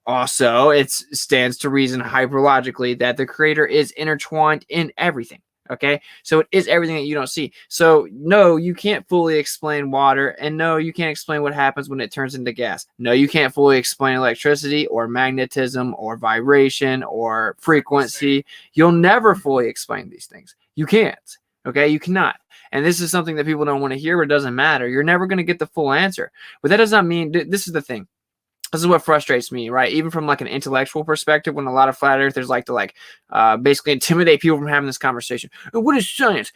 also it stands to reason hyperlogically that the creator is intertwined in everything. Okay, so it is everything that you don't see. So no, you can't fully explain water, and no, you can't explain what happens when it turns into gas. No, you can't fully explain electricity or magnetism or vibration or frequency. You'll never fully explain these things. You can't. Okay, you cannot. And this is something that people don't want to hear, but it doesn't matter. You're never going to get the full answer. But that does not mean, this is the thing. This is what frustrates me, right? Even from like an intellectual perspective, when a lot of flat earthers like to basically intimidate people from having this conversation. What is science?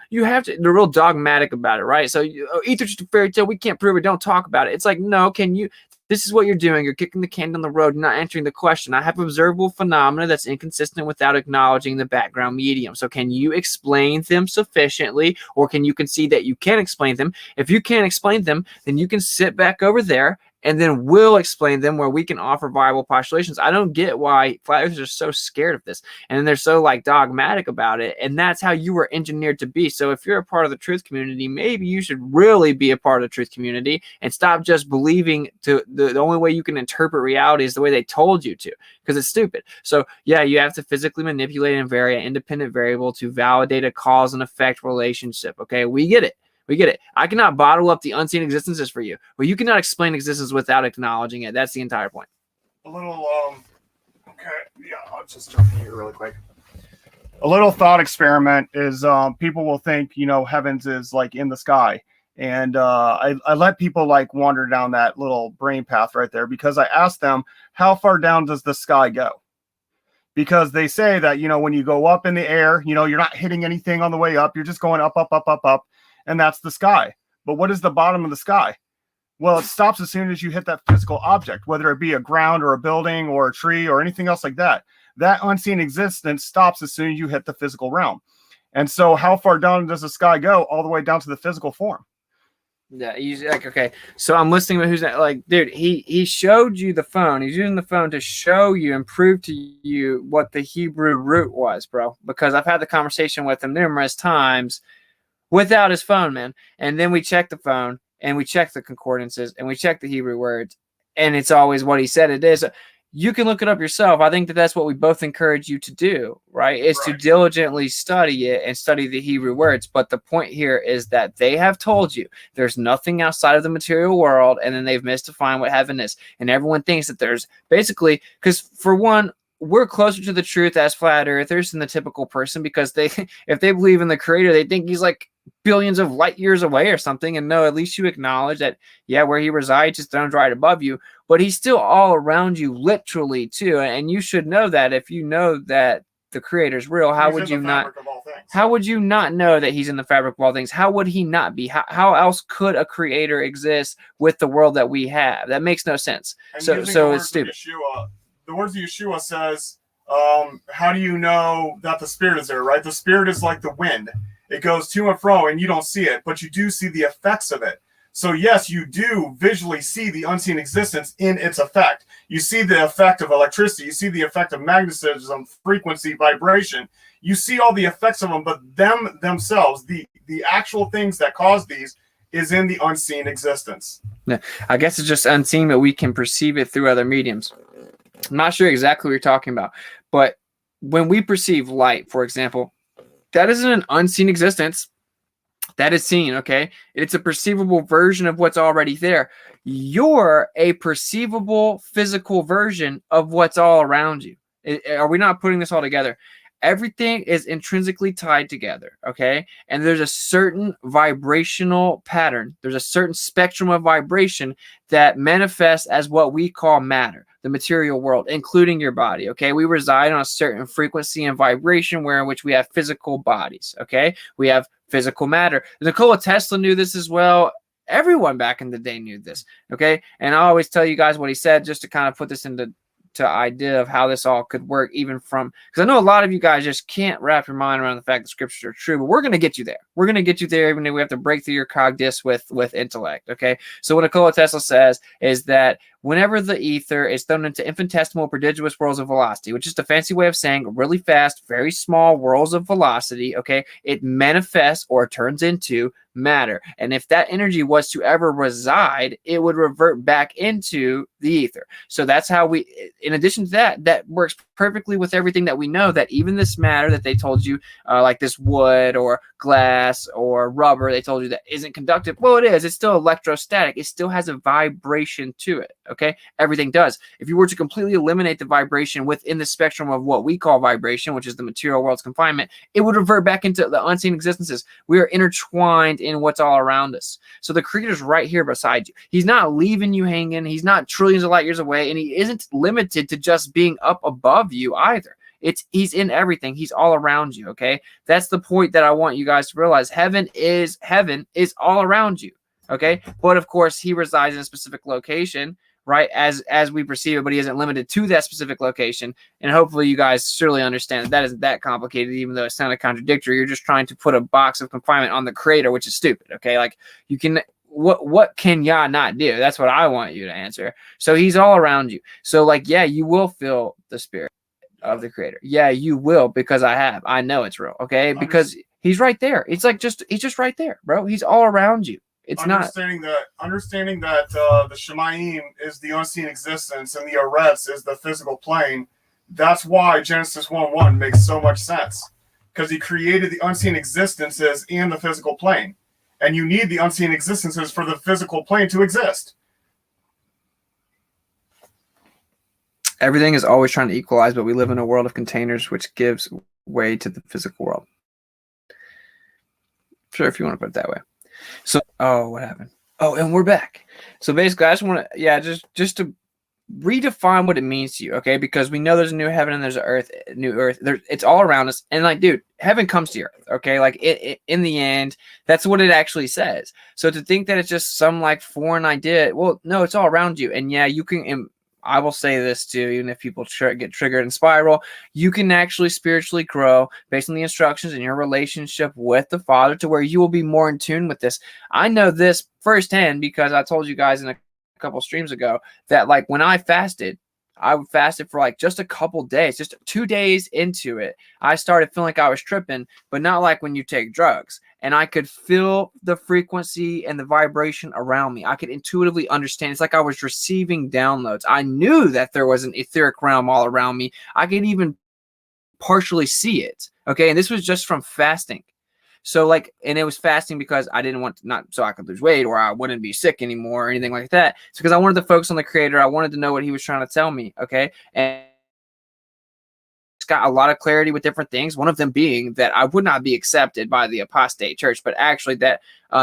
You have to. They're real dogmatic about it, right? So ether's just a fairy tale. We can't prove it. Don't talk about it. It's like, no, can you? This is what you're doing. You're kicking the can down the road. You're not answering the question. I have observable phenomena that's inconsistent without acknowledging the background medium. So can you explain them sufficiently, or can you concede that you can explain them? If you can't explain them, then you can sit back over there and then we'll explain them where we can offer viable postulations. I don't get why flat earthers are so scared of this. And they're so like dogmatic about it. And that's how you were engineered to be. So if you're a part of the truth community, maybe you should really be a part of the truth community and stop just believing the only way you can interpret reality is the way they told you to, because it's stupid. So yeah, you have to physically manipulate and vary an independent variable to validate a cause and effect relationship. Okay, we get it. We get it. I cannot bottle up the unseen existences for you. Well, you cannot explain existence without acknowledging it. That's the entire point. A little, okay, yeah, I'll just jump in here really quick. A little thought experiment is people will think, heavens is like in the sky. And I let people like wander down that little brain path right there because I asked them, how far down does the sky go? Because they say that, when you go up in the air, you're not hitting anything on the way up. You're just going up, up, up, up, up. And that's the sky. But what is the bottom of the sky? Well, it stops as soon as you hit that physical object, whether it be a ground or a building or a tree or anything else like that. That unseen existence stops as soon as you hit the physical realm. And so how far down does the sky go? All the way down to the physical form. Yeah, he's like, okay, so I'm listening to who's that? Like, dude, he showed you the phone. He's using the phone to show you and prove to you what the Hebrew root was, bro. Because I've had the conversation with him numerous times without his phone, man. And then we check the phone and we check the concordances and we check the Hebrew words, and it's always what he said it is. You can look it up yourself. I think that that's what we both encourage you to do, right? Is to diligently study it and study the Hebrew words. But the point here is that they have told you there's nothing outside of the material world, and then they've misdefined what heaven is. And everyone thinks that there's basically, because for one, we're closer to the truth as flat earthers than the typical person, because if they believe in the creator, they think he's like billions of light years away or something. And no, at least you acknowledge that, yeah, where he resides is thrones right above you, but he's still all around you literally too. And you should know that. If you know that the creator's real, how would you not know that he's in the fabric of all things? How would he not be? How else could a creator exist with the world that we have? That makes no sense. And so it's stupid. The words of Yeshua says, how do you know that the spirit is there, right? The spirit is like the wind. It goes to and fro and you don't see it, but you do see the effects of it. So yes, you do visually see the unseen existence in its effect. You see the effect of electricity. You see the effect of magnetism, frequency, vibration. You see all the effects of them, but themselves, the actual things that cause these is in the unseen existence. Yeah, I guess it's just unseen, but we can perceive it through other mediums. I'm not sure exactly what you're talking about, but when we perceive light, for example, that isn't an unseen existence. That is seen, okay? It's a perceivable version of what's already there. You're a perceivable physical version of what's all around you. Are we not putting this all together? Everything is intrinsically tied together, okay? And there's a certain vibrational pattern. There's a certain spectrum of vibration that manifests as what we call matter, the material world, including your body, okay? We reside on a certain frequency and vibration in which we have physical bodies, okay? We have physical matter. Nikola Tesla knew this as well. Everyone back in the day knew this, okay? And I always tell you guys what he said just to kind of put this into to idea of how this all could work, even from, because I know a lot of you guys just can't wrap your mind around the fact that scriptures are true, but we're going to get you there. We're going to get you there, even if we have to break through your cognitus with intellect. Okay. So what Nikola Tesla says is that whenever the ether is thrown into infinitesimal prodigious whirls of velocity, which is the fancy way of saying really fast, very small whirls of velocity, okay, it manifests or turns into matter. And if that energy was to ever reside, it would revert back into the ether. So that's how we, in addition to that, that works perfectly with everything that we know, that even this matter that they told you, like this wood or glass or rubber, they told you that isn't conductive. Well, it is. It's still electrostatic. It still has a vibration to it. Okay. Everything does. If you were to completely eliminate the vibration within the spectrum of what we call vibration, which is the material world's confinement, it would revert back into the unseen existences. We are intertwined in what's all around us. So the Creator's right here beside you. He's not leaving you hanging. He's not trillions of light years away, and he isn't limited to just being up above you either. He's in everything. He's all around you. Okay. That's the point that I want you guys to realize. Heaven is all around you. Okay. But of course, he resides in a specific location, right? As we perceive it, but he isn't limited to that specific location. And hopefully you guys surely understand that isn't that complicated, even though it sounded contradictory. You're just trying to put a box of confinement on the Creator, which is stupid. Okay. Like you can, what can Yah not do? That's what I want you to answer. So he's all around you. So like, yeah, you will feel the spirit of the Creator. Yeah, you will, because I know it's real. Okay. Because he's right there. It's like, he's just right there, bro. He's all around you. It's understanding that the Shamayim is the unseen existence and the Eretz is the physical plane. That's why Genesis 1:1 makes so much sense, because he created the unseen existences in the physical plane, and you need the unseen existences for the physical plane to exist. Everything is always trying to equalize, but we live in a world of containers, which gives way to the physical world. Sure, if you want to put it that way. So, what happened? Oh, and we're back. So basically, I just want to, just to redefine what it means to you, okay? Because we know there's a new heaven and there's a new earth. It's all around us. And like, dude, heaven comes to earth, okay? Like in the end, that's what it actually says. So to think that it's just some like foreign idea, well, no, it's all around you. And yeah, you can. I will say this too, even if people get triggered and spiral, you can actually spiritually grow based on the instructions in your relationship with the Father, to where you will be more in tune with this. I know this firsthand because I told you guys in a couple streams ago that like when I fasted for like just a couple days, just 2 days into it, I started feeling like I was tripping, but not like when you take drugs. And I could feel the frequency and the vibration around me. I could intuitively understand. It's like I was receiving downloads. I knew that there was an etheric realm all around me. I could even partially see it. Okay. And this was just from fasting. So like, and it was fasting because I didn't want to, not so I could lose weight or I wouldn't be sick anymore or anything like that. It's because I wanted to focus on the Creator. I wanted to know what he was trying to tell me. Okay. And it's got a lot of clarity with different things. One of them being that I would not be accepted by the apostate church, but actually that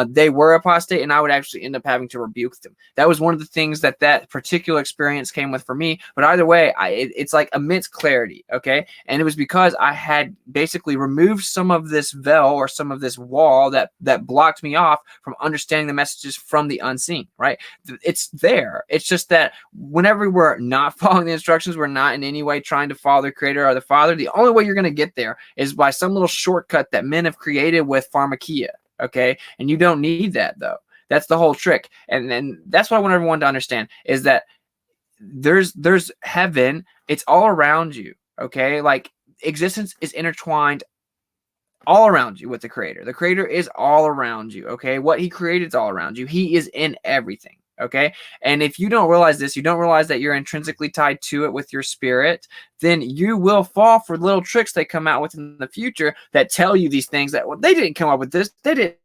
they were apostate and I would actually end up having to rebuke them. That was one of the things that particular experience came with for me. But either way, it's like immense clarity. Okay. And it was because I had basically removed some of this veil or some of this wall that blocked me off from understanding the messages from the unseen, right? It's there. It's just that whenever we're not following the instructions, we're not in any way trying to follow the Creator or the Father. The only way you're going to get there is by some little shortcut that men have created with pharmakia. Okay. And you don't need that though. That's the whole trick. And that's what I want everyone to understand is that there's heaven. It's all around you. Okay. Like existence is intertwined all around you with the Creator. The Creator is all around you. Okay. What he created is all around you. He is in everything. Okay. And if you don't realize this, you don't realize that you're intrinsically tied to it with your spirit, then you will fall for little tricks they come out with in the future that tell you these things that, well, they didn't come up with this. They didn't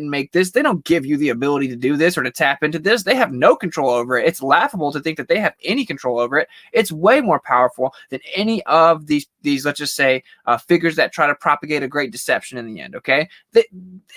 make this. They don't give you the ability to do this or to tap into this. They have no control over it. It's laughable to think that they have any control over it. It's way more powerful than any of these let's just say, figures that try to propagate a great deception in the end. Okay.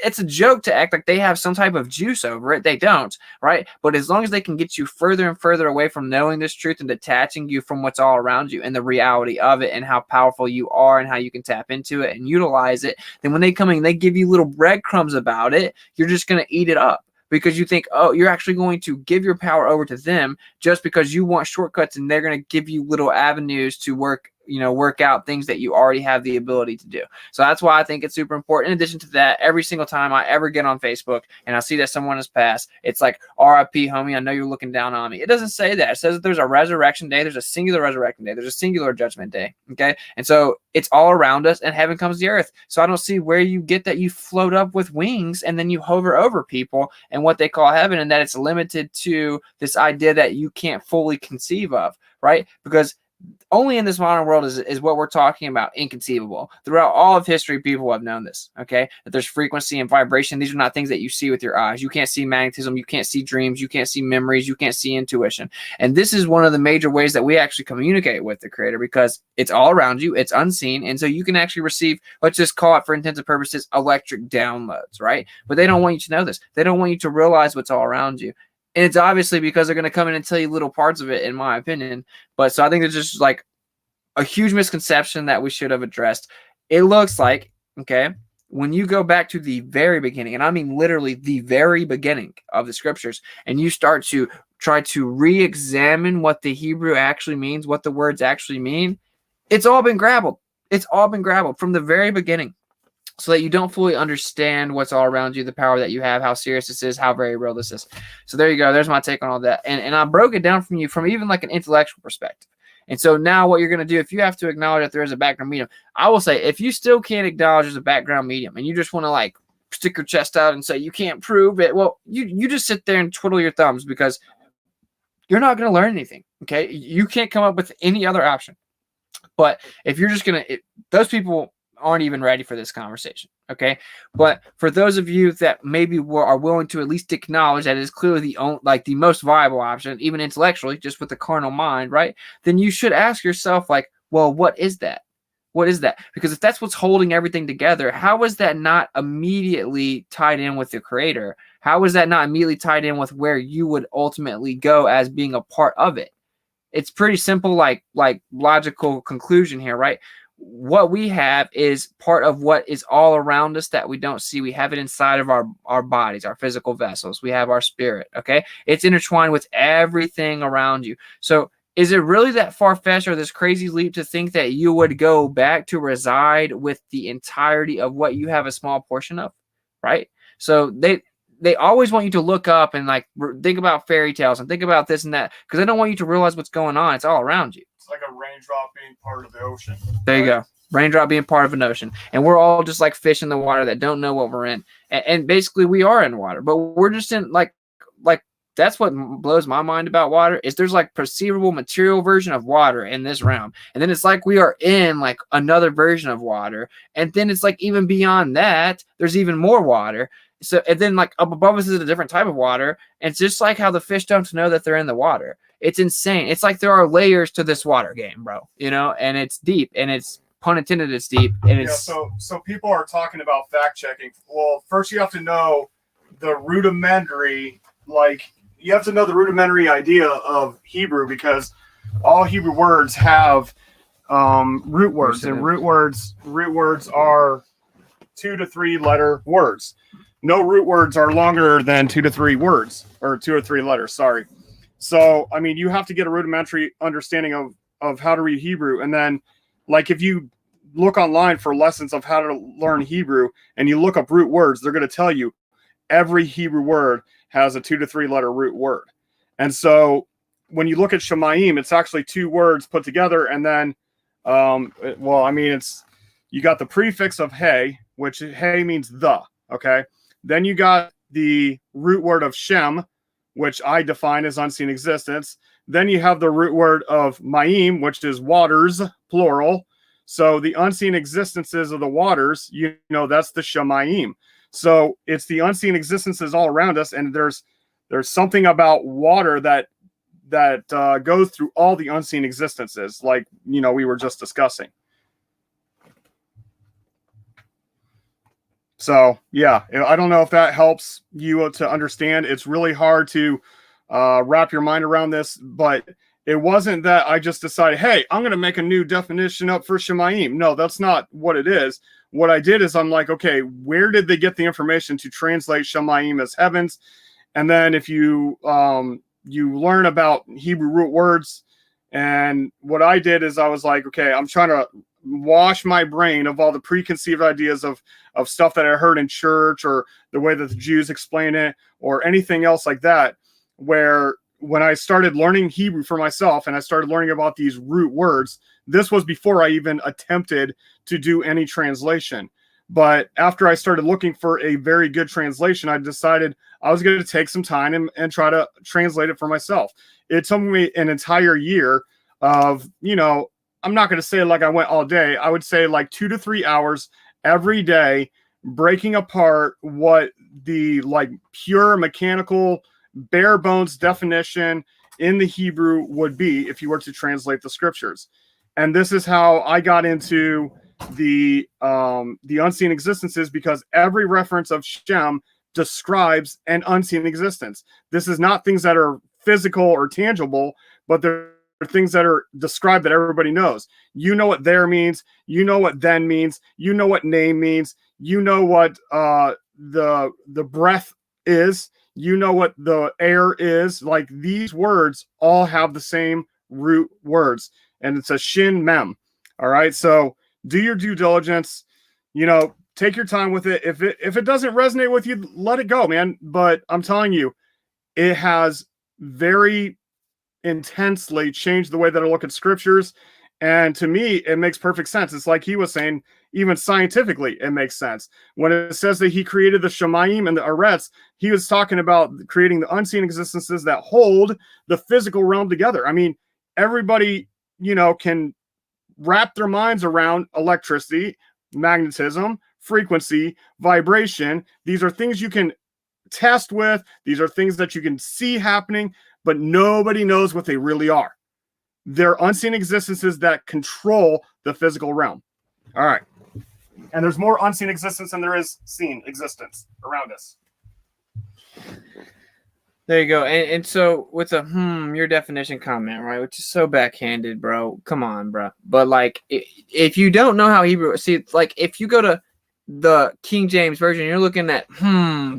It's a joke to act like they have some type of juice over it. They don't. Right. But as long as they can get you further and further away from knowing this truth and detaching you from what's all around you and the reality of it and how powerful you are and how you can tap into it and utilize it, then when they come in, they give you little breadcrumbs about it. You're just going to eat it up. because you think, oh, you're actually going to give your power over to them just because you want shortcuts, and they're going to give you little avenues to work out things that you already have the ability to do. So that's why I think it's super important. In addition to that, every single time I ever get on Facebook and I see that someone has passed, it's like, RIP, homie, I know you're looking down on me. It doesn't say that. It says that there's a resurrection day, there's a singular resurrection day, there's a singular judgment day. Okay. And so it's all around us, and heaven comes to the earth. So I don't see where you get that you float up with wings and then you hover over people and what they call heaven, and that it's limited to this idea that you can't fully conceive of, right? Because only in this modern world is what we're talking about inconceivable. Throughout all of history, people have known this, okay? That there's frequency and vibration. These are not things that you see with your eyes. You can't see magnetism. You can't see dreams. You can't see memories. You can't see intuition. And this is one of the major ways that we actually communicate with the Creator, because it's all around you. It's unseen. And so you can actually receive, let's just call it for intensive purposes, electric downloads, right? But they don't want you to know this. They don't want you to realize what's all around you. And it's obviously because they're going to come in and tell you little parts of it, in my opinion. But so I think there's just like a huge misconception that we should have addressed. It looks like, okay, when you go back to the very beginning, and I mean literally the very beginning of the scriptures, and you start to try to re-examine what the Hebrew actually means, what the words actually mean, it's all been grabbled. It's all been grabbled from the very beginning, so that you don't fully understand what's all around you, the power that you have, how serious this is, how very real this is. So there you go. There's my take on all that. And I broke it down from you from even like an intellectual perspective. And so now what you're going to do, if you have to acknowledge that there is a background medium, I will say, if you still can't acknowledge there's a background medium and you just want to like stick your chest out and say you can't prove it, well, you just sit there and twiddle your thumbs, because you're not going to learn anything. Okay. You can't come up with any other option. But if you're just going to, those people aren't even ready for this conversation, okay? But for those of you that maybe are willing to at least acknowledge that it is clearly the most viable option, even intellectually, just with the carnal mind, right? Then you should ask yourself, like, well, what is that? What is that? Because if that's what's holding everything together, how is that not immediately tied in with the Creator? How is that not immediately tied in with where you would ultimately go as being a part of it? It's pretty simple, like logical conclusion here, right? What we have is part of what is all around us that we don't see. We have it inside of our bodies, our physical vessels. We have our spirit, okay? It's intertwined with everything around you. So is it really that far-fetched or this crazy leap to think that you would go back to reside with the entirety of what you have a small portion of, right? So they always want you to look up and like think about fairy tales and think about this and that, because they don't want you to realize what's going on. It's all around you. It's like a raindrop being part of the ocean. There you go. Raindrop being part of an ocean. And we're all just like fish in the water that don't know what we're in. And basically we are in water, but we're just in like that's what blows my mind about water, is there's like perceivable material version of water in this realm. And then it's like we are in like another version of water. And then it's like even beyond that, there's even more water. So, and then like up above us is a different type of water. And it's just like how the fish don't know that they're in the water. It's insane. It's like there are layers to this water game, bro, and it's deep, and it's, pun intended, it's deep. And it's so people are talking about fact checking. Well, first you have to know the rudimentary, idea of Hebrew, because all Hebrew words have root words, and root words are 2 to 3 letter words. No root words are longer than 2 to 3 words, or 2 or 3 letters. Sorry. So, I mean, you have to get a rudimentary understanding of how to read Hebrew. And then, like, if you look online for lessons of how to learn Hebrew and you look up root words, they're going to tell you every Hebrew word has a 2 to 3 letter root word. And so when you look at Shamayim, it's actually 2 words put together. And then, it's, you got the prefix of hey, which hey means the, okay? Then you got the root word of Shem, which I define as unseen existence. Then you have the root word of Mayim, which is waters, plural. So the unseen existences of the waters, that's the Shamayim. So it's the unseen existences all around us, and there's something about water that goes through all the unseen existences, like we were just discussing. So, yeah, I don't know if that helps you to understand. It's really hard to wrap your mind around this, but it wasn't that I just decided, hey, I'm going to make a new definition up for Shamayim. No, that's not what it is. What I did is I'm like, okay, where did they get the information to translate Shamayim as heavens? And then if you you learn about Hebrew root words, and what I did is I was like, okay, I'm trying to wash my brain of all the preconceived ideas of stuff that I heard in church, or the way that the Jews explain it, or anything else like that. Where when I started learning Hebrew for myself and I started learning about these root words, this was before I even attempted to do any translation. But after I started looking for a very good translation, I decided I was going to take some time and try to translate it for myself. It took me an entire year of, you know, I'm not going to say like I went all day. I would say like 2 to 3 hours every day, breaking apart what the like pure mechanical bare bones definition in the Hebrew would be if you were to translate the scriptures. And this is how I got into the unseen existences, because every reference of Shem describes an unseen existence. This is not things that are physical or tangible, but they're things that are described that everybody knows. You know what there means. You know what then means. You know what name means. You know what the breath is. You know what the air is. Like, these words all have the same root words, and it's a shin mem. All right, so do your due diligence. You know, take your time with it. If it doesn't resonate with you, let it go, man. But I'm telling you, it has very intensely changed the way that I look at scriptures. And to me, it makes perfect sense. It's like he was saying, even scientifically, it makes sense. When it says that he created the Shamayim and the Arets, he was talking about creating the unseen existences that hold the physical realm together. I mean, everybody, you know, can wrap their minds around electricity, magnetism, frequency, vibration. These are things you can test with. These are things that you can see happening, but nobody knows what they really are. They're unseen existences that control the physical realm. All right. And there's more unseen existence than there is seen existence around us. There you go. And so with a your definition comment, right, which is so backhanded, bro. Come on, bro. But like, if you don't know how Hebrew, see, like if you go to the King James Version, you're looking at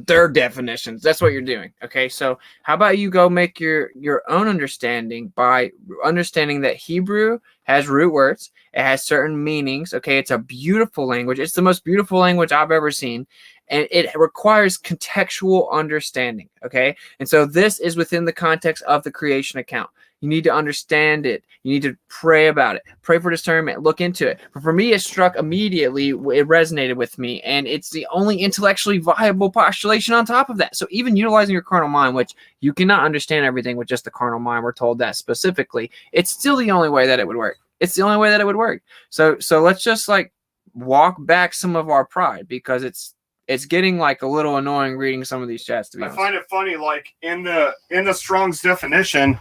their definitions. That's what you're doing. Okay, so how about you go make your own understanding by understanding that Hebrew has root words. It has certain meanings. Okay, it's a beautiful language. It's the most beautiful language I've ever seen, and it requires contextual understanding. Okay, and so this is within the context of the creation account. You need to understand it. You need to pray about it. Pray for discernment. Look into it. But for me, it struck immediately. It resonated with me. And it's the only intellectually viable postulation on top of that. So even utilizing your carnal mind, which you cannot understand everything with just the carnal mind, we're told that specifically, it's still the only way that it would work. It's the only way that it would work. So let's just like walk back some of our pride, because it's getting like a little annoying reading some of these chats, to be honest. I find it funny, like in the Strong's definition,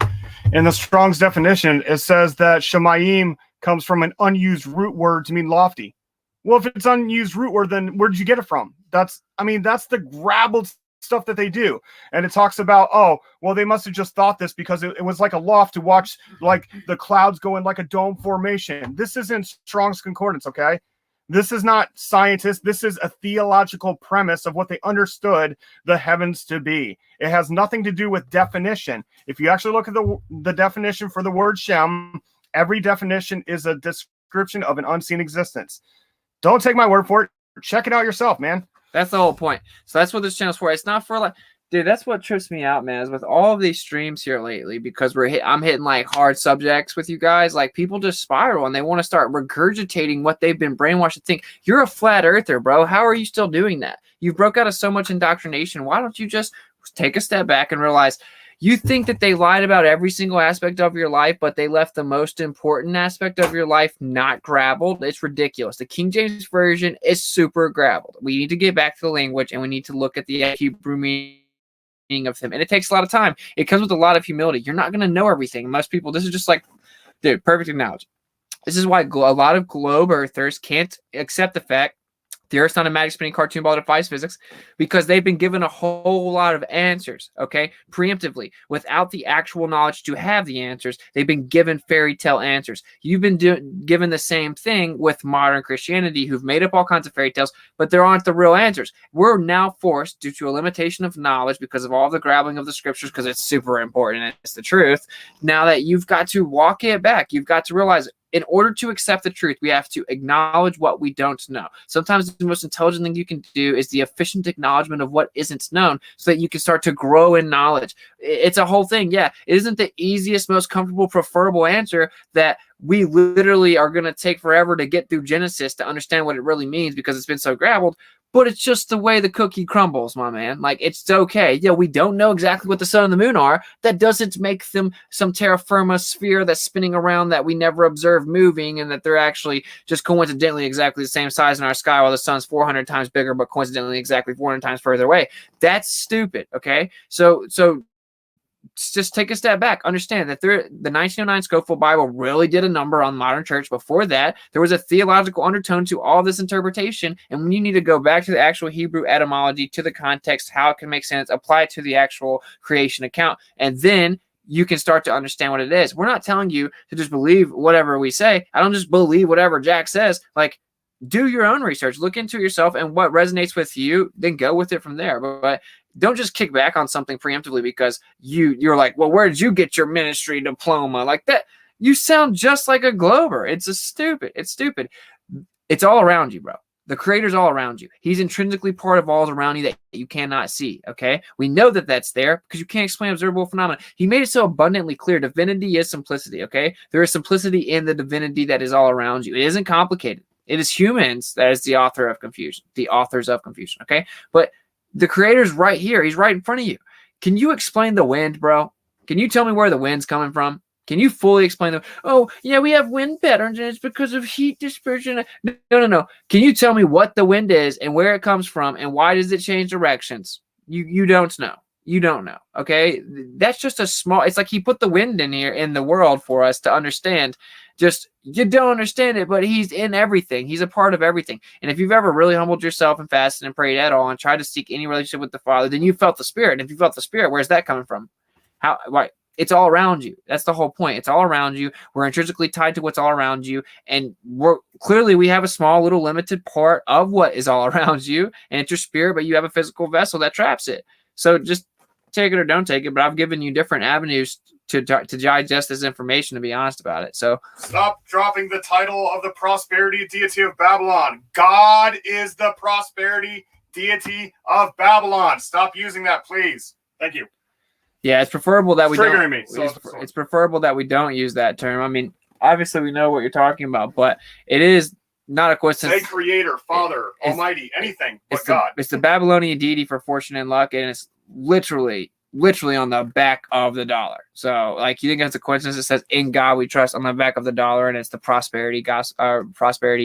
it says that Shamayim comes from an unused root word to mean lofty. Well, if it's unused root word, then where did you get it from? That's the grabbled stuff that they do. And it talks about, oh, well, they must have just thought this because it was like a loft to watch like the clouds go in like a dome formation. This isn't Strong's Concordance, okay? This is not scientists. This is a theological premise of what they understood the heavens to be. It has nothing to do with definition. If you actually look at the definition for the word Shem, every definition is a description of an unseen existence. Don't take my word for it. Check it out yourself, man. That's the whole point. So that's what this channel's for. It's not for like, dude, that's what trips me out, man, is with all of these streams here lately, because I'm hitting like hard subjects with you guys. Like, people just spiral and they want to start regurgitating what they've been brainwashed to think. You're a flat earther, bro. How are you still doing that? You've broke out of so much indoctrination. Why don't you just take a step back and realize you think that they lied about every single aspect of your life, but they left the most important aspect of your life not grabbled? It's ridiculous. The King James Version is super grabbled. We need to get back to the language, and we need to look at the Hebrew meaning of him, and it takes a lot of time. It comes with a lot of humility. You're not going to know everything. Most people, this is just like, dude, perfect analogy. This is why a lot of globe earthers can't accept the fact The Earth's not a magic spinning cartoon ball that defies physics, because they've been given a whole lot of answers, okay, preemptively, without the actual knowledge to have the answers. They've been given fairy tale answers. You've been given the same thing with modern Christianity, who've made up all kinds of fairy tales, but there aren't the real answers. We're now forced, due to a limitation of knowledge, because of all the grabbling of the scriptures, because it's super important and it's the truth, now that you've got to walk it back. You've got to realize, in order to accept the truth, we have to acknowledge what we don't know. Sometimes the most intelligent thing you can do is the efficient acknowledgement of what isn't known, so that you can start to grow in knowledge. It's a whole thing. Yeah, it isn't the easiest, most comfortable, preferable answer that we literally are going to take forever to get through Genesis to understand what it really means, because it's been so grabbled. But it's just the way the cookie crumbles, my man. Like, it's okay. Yeah, we don't know exactly what the sun and the moon are. That doesn't make them some terra firma sphere that's spinning around that we never observed moving, and that they're actually just coincidentally exactly the same size in our sky, while the sun's 400 times bigger, but coincidentally exactly 400 times further away. That's stupid, okay? So just take a step back. Understand that the 1909 Scofield Bible really did a number on modern church. Before that, there was a theological undertone to all this interpretation, and when you need to go back to the actual Hebrew etymology, to the context, how it can make sense, apply it to the actual creation account, and then you can start to understand what it is. We're not telling you to just believe whatever we say. I don't just believe whatever Jack says. Like, do your own research, look into yourself, and what resonates with you, then go with it from there. But don't just kick back on something preemptively because you're like, well, where did you get your ministry diploma? Like that, you sound just like a Glober. It's stupid. It's all around you, bro. The Creator's all around you. He's intrinsically part of all around you that you cannot see, okay? We know that that's there because you can't explain observable phenomena. He made it so abundantly clear. Divinity is simplicity, okay? There is simplicity in the divinity that is all around you. It isn't complicated. It is humans that is the authors of confusion, okay? But the Creator's right here. He's right in front of you. Can you explain the wind, bro? Can you tell me where the wind's coming from? Can you fully explain them? Oh, yeah, we have wind patterns, and it's because of heat dispersion. No. Can you tell me what the wind is and where it comes from, and why does it change directions? You don't know. You don't know, okay? That's just a small... It's like he put the wind in here in the world for us to understand. Just, you don't understand it, but he's in everything. He's a part of everything. And if you've ever really humbled yourself and fasted and prayed at all and tried to seek any relationship with the Father, then you felt the Spirit. And if you felt the Spirit, where's that coming from? How? Why? It's all around you. That's the whole point. It's all around you. We're intrinsically tied to what's all around you. And we have a small little limited part of what is all around you. And it's your spirit, but you have a physical vessel that traps it. So just take it or don't take it. But I've given you different avenues to digest this information, to be honest about it. So stop dropping the title of the prosperity deity of Babylon. God is the prosperity deity of Babylon. Stop using that, please. Thank you. Yeah, it's preferable that we don't. It's preferable that we don't use that term. I mean, obviously we know what you're talking about, but it is not a coincidence. Say Creator, Father, Almighty, anything but God. It's the Babylonian deity for fortune and luck, and it's literally on the back of the dollar. So, like, you think it's a coincidence? It says "In God We Trust" on the back of the dollar, and it's the prosperity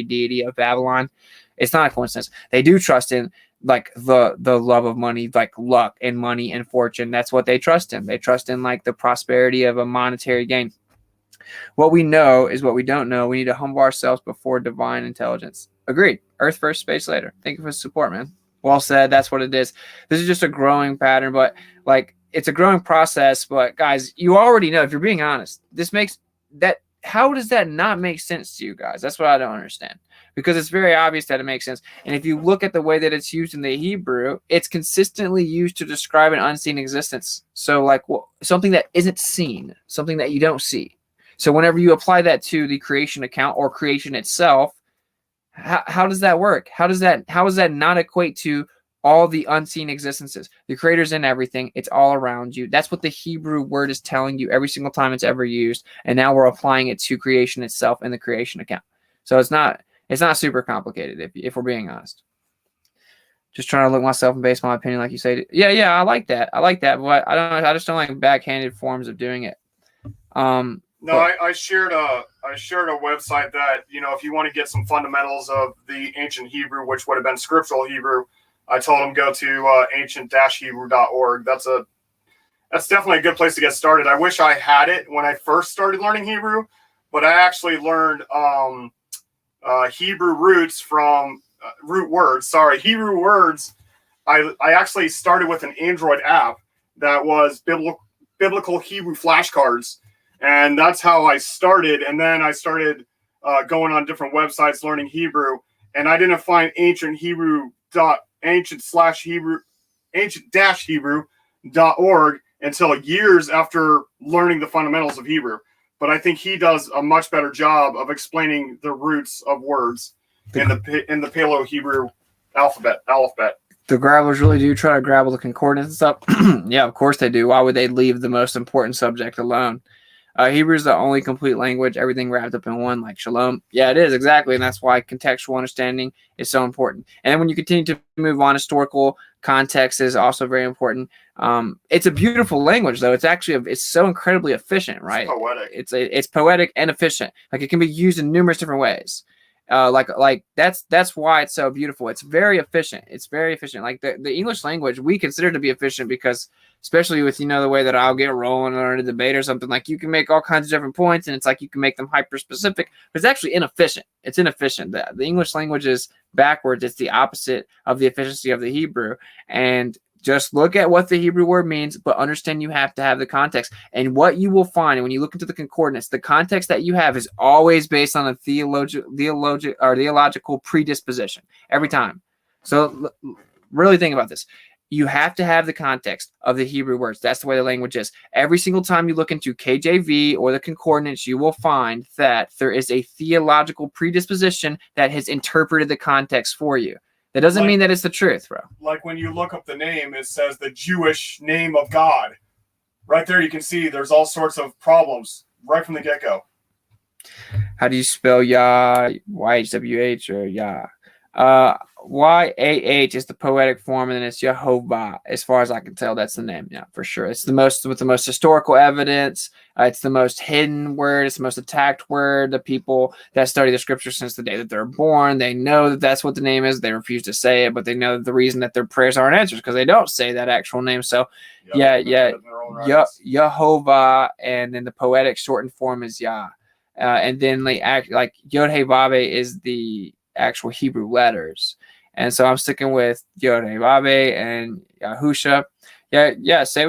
deity of Babylon. It's not a coincidence. They do trust in, like, the love of money, like luck and money and fortune. That's what they trust in. They trust in, like, the prosperity of a monetary gain. What we know is what we don't know. We need to humble ourselves before divine intelligence. Agreed. Earth first, space later. Thank you for the support, man. Well said. That's what it is. This is just a growing pattern, but, like, it's a growing process. But, guys, you already know, if you're being honest, how does that not make sense to you guys? That's what I don't understand. Because it's very obvious that it makes sense. And if you look at the way that it's used in the Hebrew, it's consistently used to describe an unseen existence. So, like, something that isn't seen, something that you don't see. So whenever you apply that to the creation account or creation itself, how does that work? How does that not equate to all the unseen existences? The Creator's in everything. It's all around you. That's what the Hebrew word is telling you every single time it's ever used. And now we're applying it to creation itself and the creation account. So it's not super complicated, if we're being honest. Just trying to look myself and base my opinion, like you say. Yeah, I like that. But I just don't like backhanded forms of doing it. I shared a website that, if you want to get some fundamentals of the ancient Hebrew, which would have been scriptural Hebrew, I told them go to ancient-hebrew.org. That's definitely a good place to get started. I wish I had it when I first started learning Hebrew, but I actually learned Hebrew roots from root words. Sorry, Hebrew words. I actually started with an Android app that was biblical Hebrew flashcards, and that's how I started. And then I started going on different websites learning Hebrew, and I didn't find ancient-Hebrew.org until years after learning the fundamentals of Hebrew. But I think he does a much better job of explaining the roots of words in the Paleo-Hebrew alphabet. The grabblers really do try to grabble the concordance and stuff. Yeah, of course they do. Why would they leave the most important subject alone? Hebrew is the only complete language, everything wrapped up in one, like shalom. Yeah, it is, exactly. And that's why contextual understanding is so important. And then when you continue to move on, historical context is also very important. It's a beautiful language, though. It's actually, it's so incredibly efficient, right? It's poetic. It's poetic and efficient. Like, it can be used in numerous different ways. Like that's why it's so beautiful. It's very efficient. It's very efficient. Like the English language, we consider to be efficient because, especially with, the way that I'll get rolling or in a debate or something, like you can make all kinds of different points and it's like you can make them hyper specific, but it's actually inefficient. It's inefficient. The English language is backwards. It's the opposite of the efficiency of the Hebrew. And just look at what the Hebrew word means, but understand you have to have the context. And what you will find when you look into the concordance, the context that you have is always based on a theological predisposition every time. So really think about this. You have to have the context of the Hebrew words. That's the way the language is. Every single time you look into KJV or the concordance, you will find that there is a theological predisposition that has interpreted the context for you. That doesn't mean that it's the truth, bro. Like when you look up the name, it says the Jewish name of God. Right there, you can see there's all sorts of problems right from the get-go. How do you spell Yah? YHWH or Yah? YAH is the poetic form, and then it's Yehovah. As far as I can tell, that's the name. Yeah, for sure. It's the most with the most historical evidence. It's the most hidden word. It's the most attacked word. The people that study the scripture since the day that they're born, they know that that's what the name is. They refuse to say it, but they know that the reason that their prayers aren't answered because they don't say that actual name. So, Yehovah, and then the poetic shortened form is Yah, and then they act like Yod He Vav is the actual Hebrew letters. And so I'm sticking with Yod He Vav and Yahusha. Yeah. Say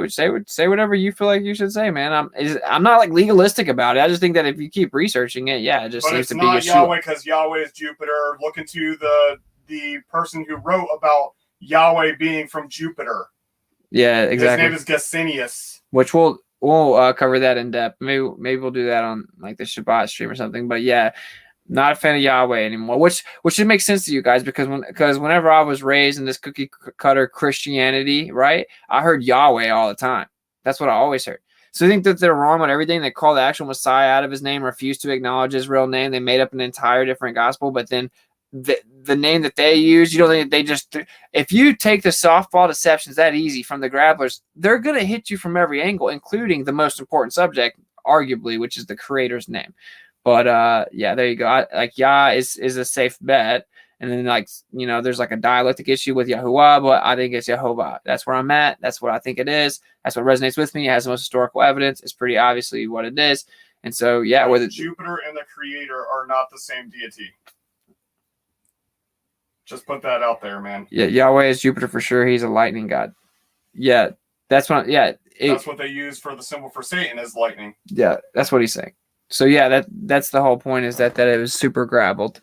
whatever you feel like you should say, man. I'm not like legalistic about it. I just think that if you keep researching it, it just seems to be Yeshua. But it's not Yahweh because Yahweh is Jupiter. Look into the person who wrote about Yahweh being from Jupiter. Yeah, exactly. His name is Gesenius. Which we'll cover that in depth. Maybe we'll do that on like the Shabbat stream or something. But yeah. Not a fan of Yahweh anymore, which should make sense to you guys because whenever I was raised in this cookie cutter Christianity, right, I heard Yahweh all the time. That's what I always heard. So I think that they're wrong on everything. They call the actual Messiah out of his name, refuse to acknowledge his real name. They made up an entire different gospel, but then the name that they use, you don't think that they just, if you take the softball deceptions that easy from the grabblers, they're going to hit you from every angle, including the most important subject, arguably, which is the creator's name. But there you go. Like Yah is a safe bet, and then there's like a dialectic issue with Yahuwah, but I think it's Yehovah. That's where I'm at. That's what I think it is. That's what resonates with me. It has the most historical evidence. It's pretty obviously what it is. And so whether Jupiter and the Creator are not the same deity. Just put that out there, man. Yeah, Yahweh is Jupiter for sure. He's a lightning god. Yeah, that's what. Yeah, that's what they use for the symbol for Satan is lightning. Yeah, that's what he's saying. So that's the whole point is that it was super grabbled.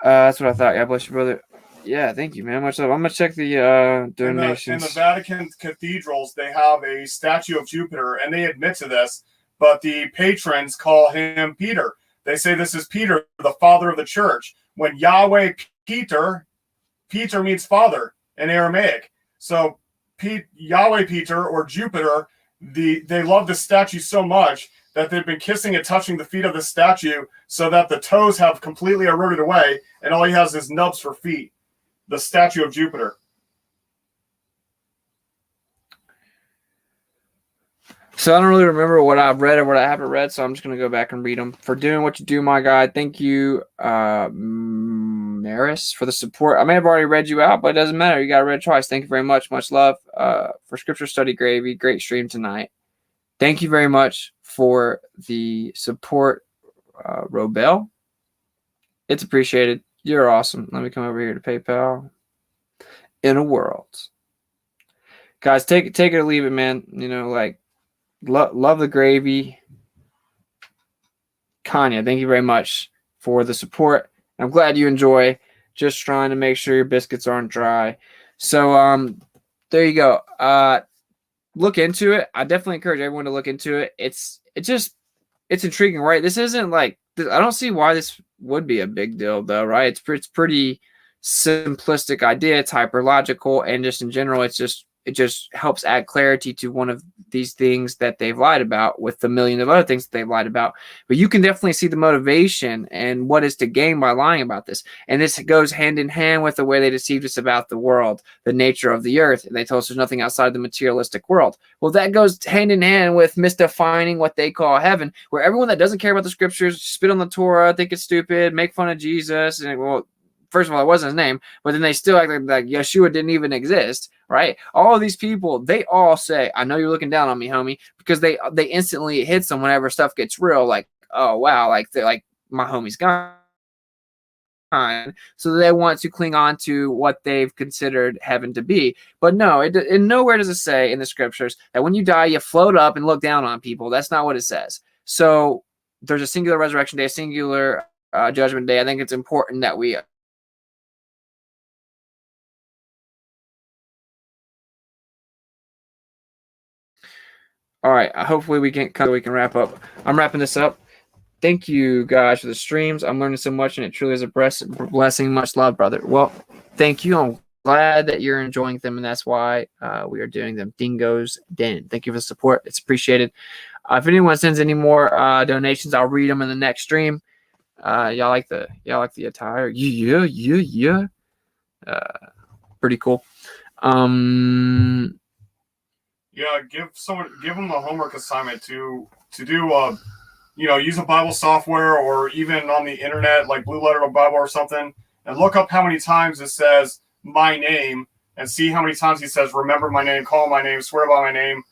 That's what I thought. God bless you, brother. Yeah, thank you, man. Much love. I'm gonna check the donations. In the Vatican cathedrals, they have a statue of Jupiter, and they admit to this, but the patrons call him Peter. They say this is Peter, the father of the church. When Yahweh Peter means father in Aramaic. So Yahweh Peter or Jupiter, they love the statue so much that they've been kissing and touching the feet of the statue so that the toes have completely eroded away and all he has is nubs for feet. The statue of Jupiter. So I don't really remember what I've read or what I haven't read, so I'm just going to go back and read them. For doing what you do, my guy. Thank you, Maris, for the support. I may have already read you out, but it doesn't matter. You got read twice. Thank you very much. Much love. For Scripture Study Gravy, great stream tonight. Thank you very much for the support, Robel. It's appreciated. You're awesome. Let me come over here to PayPal. In a world, guys, take it or leave it, man. You know, like love the gravy. Kanya, thank you very much for the support. I'm glad you enjoy. Just trying to make sure your biscuits aren't dry. So there you go. Look into it. I definitely encourage everyone to look into it. It's intriguing, right? This isn't like, I don't see why this would be a big deal though, right? It's pretty simplistic idea. It's hyperlogical, and just in general, it just helps add clarity to one of these things that they've lied about with the million of other things that they've lied about. But you can definitely see the motivation and what is to gain by lying about this. And this goes hand in hand with the way they deceived us about the world, the nature of the earth. And they told us there's nothing outside the materialistic world. Well, that goes hand in hand with misdefining what they call heaven, where everyone that doesn't care about the scriptures, spit on the Torah, think it's stupid, make fun of Jesus, and well, first of all, it wasn't his name, but then they still act like Yeshua didn't even exist, right? All of these people, they all say, I know you're looking down on me, homie, because they instantly hits them whenever stuff gets real, like, oh, wow, like, they're like, my homie's gone. So they want to cling on to what they've considered heaven to be. But no, in nowhere does it say in the scriptures that when you die, you float up and look down on people. That's not what it says. So there's a singular resurrection day, a singular judgment day. I think it's important that we all right, hopefully we can wrap up. I'm wrapping this up. Thank you guys for the streams. I'm learning so much, and it truly is a blessing. Much love, brother. Well, thank you. I'm glad that you're enjoying them, and that's why we are doing them. Dingo's Den. Thank you for the support. It's appreciated. If anyone sends any more donations, I'll read them in the next stream. Y'all like the attire? Yeah. Pretty cool. Yeah, give them a homework assignment to do use a Bible software or even on the internet like Blue Letter Bible or something, and look up how many times it says my name and see how many times he says remember my name, call my name, swear by my name,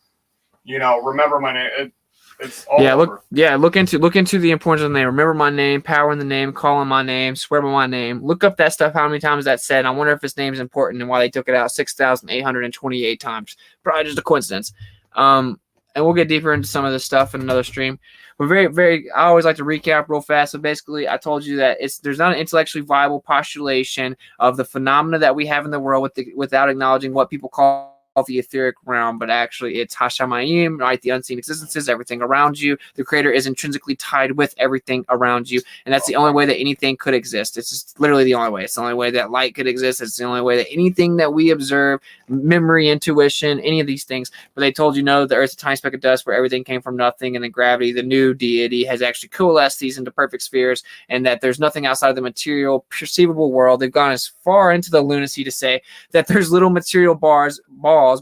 remember my name. It's all over. Look into the importance of the name. Remember my name, power in the name, call on my name, swear by my name. Look up that stuff, how many times that's said. I wonder if his name is important and why they took it out 6,828 times. Probably just a coincidence. And we'll get deeper into some of this stuff in another stream. But I always like to recap real fast. So basically, I told you that there's not an intellectually viable postulation of the phenomena that we have in the world without acknowledging what people call the etheric realm, but actually it's HaShamayim, right? The unseen existences, everything around you. The creator is intrinsically tied with everything around you, and that's the only way that anything could exist. It's just literally the only way. It's the only way that light could exist. It's the only way that anything that we observe, memory, intuition, any of these things. But they told you, no, the Earth's a tiny speck of dust where everything came from nothing, and then gravity, the new deity, has actually coalesced these into perfect spheres, and that there's nothing outside of the material, perceivable world. They've gone as far into the lunacy to say that there's little material balls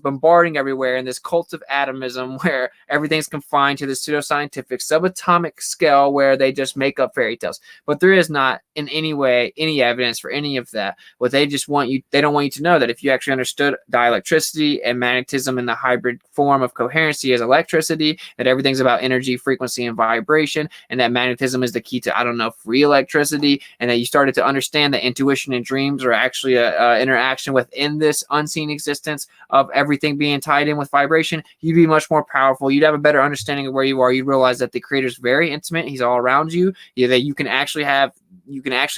bombarding everywhere in this cult of atomism where everything's confined to the pseudoscientific subatomic scale where they just make up fairy tales. But there is not in any way any evidence for any of that. What they just want you, they don't want you to know that if you actually understood dielectricity and magnetism in the hybrid form of coherency as electricity, that everything's about energy, frequency, and vibration, and that magnetism is the key to, free electricity, and that you started to understand that intuition and dreams are actually a interaction within this unseen existence of everything being tied in with vibration, you'd be much more powerful. You'd have a better understanding of where you are. You'd realize that the creator's very intimate. He's all around you. That you can actually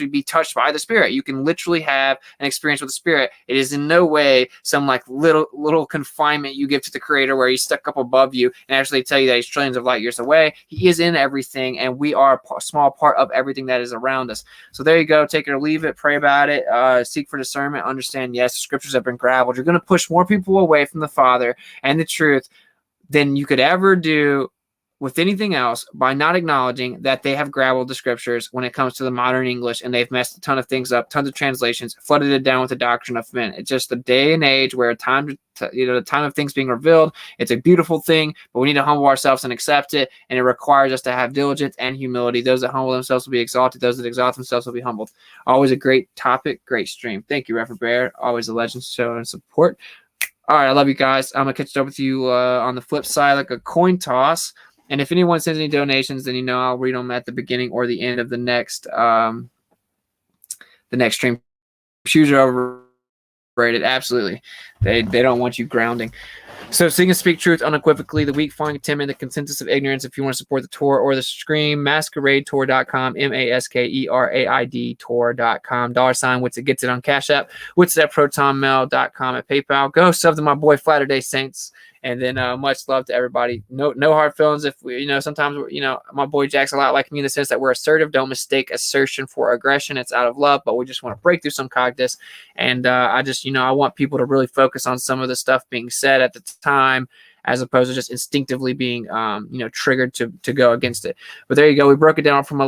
be touched by the spirit. You can literally have an experience with the spirit. It is in no way some like little confinement you give to the creator where he's stuck up above you and actually tell you that he's trillions of light years away. He is in everything, and we are a small part of everything that is around us. So there you go. Take it or leave it. Pray about it. Seek for discernment. Understand, yes, the scriptures have been graveled. You're going to push more people away from the Father and the truth than you could ever do with anything else by not acknowledging that they have graveled the scriptures when it comes to the modern English, and they've messed a ton of things up, tons of translations, flooded it down with the doctrine of men. It's just the day and age where the time of things being revealed. It's a beautiful thing, but we need to humble ourselves and accept it, and it requires us to have diligence and humility. Those that humble themselves will be exalted. Those that exalt themselves will be humbled. Always a great topic, great stream. Thank you, Reverend Bear. Always a legend, show and support. All right, I love you guys. I'm going to catch up with you on the flip side, like a coin toss. And if anyone sends any donations, then I'll read them at the beginning or the end of the next the next stream shoes are overrated. Absolutely. They don't want you grounding. So sing and speak truth unequivocally, the weak find contentment, the consensus of ignorance. If you want to support the tour or the stream, masqueradetour.com, MASKERAID tour.com, $, WitsitGetsIt on Cash App, WitsitProtonmail.com at PayPal. Go sub to my boy Flatter Day Saints. And then much love to everybody. No hard feelings. If we, sometimes, my boy Jack's a lot like me in the sense that we're assertive. Don't mistake assertion for aggression. It's out of love, but we just want to break through some cognitus. And I just, I want people to really focus on some of the stuff being said at the time, as opposed to just instinctively being, triggered to go against it. But there you go. We broke it down from a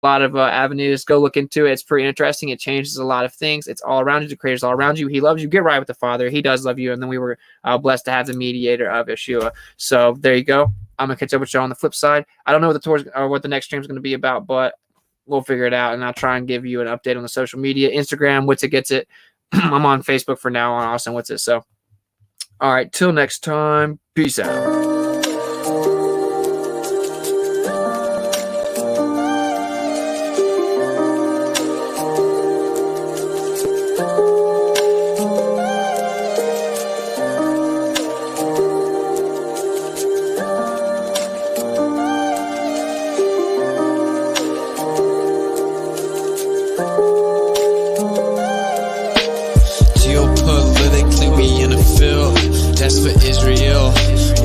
lot of avenues. Go look into it. It's pretty interesting. It changes a lot of things. It's all around you. The Creator's all around you. He loves you. Get right with the Father. He does love you. And then we were blessed to have the mediator of Yeshua. So there you go. I'm gonna catch up with you on the flip side. I don't know what the tour or what the next stream is going to be about, but we'll figure it out. And I'll try and give you an update on the social media. Instagram, WitsitGetsIt. I'm on Facebook for now on Austin Witsit. So all right, till next time. Peace out. That's for Israel.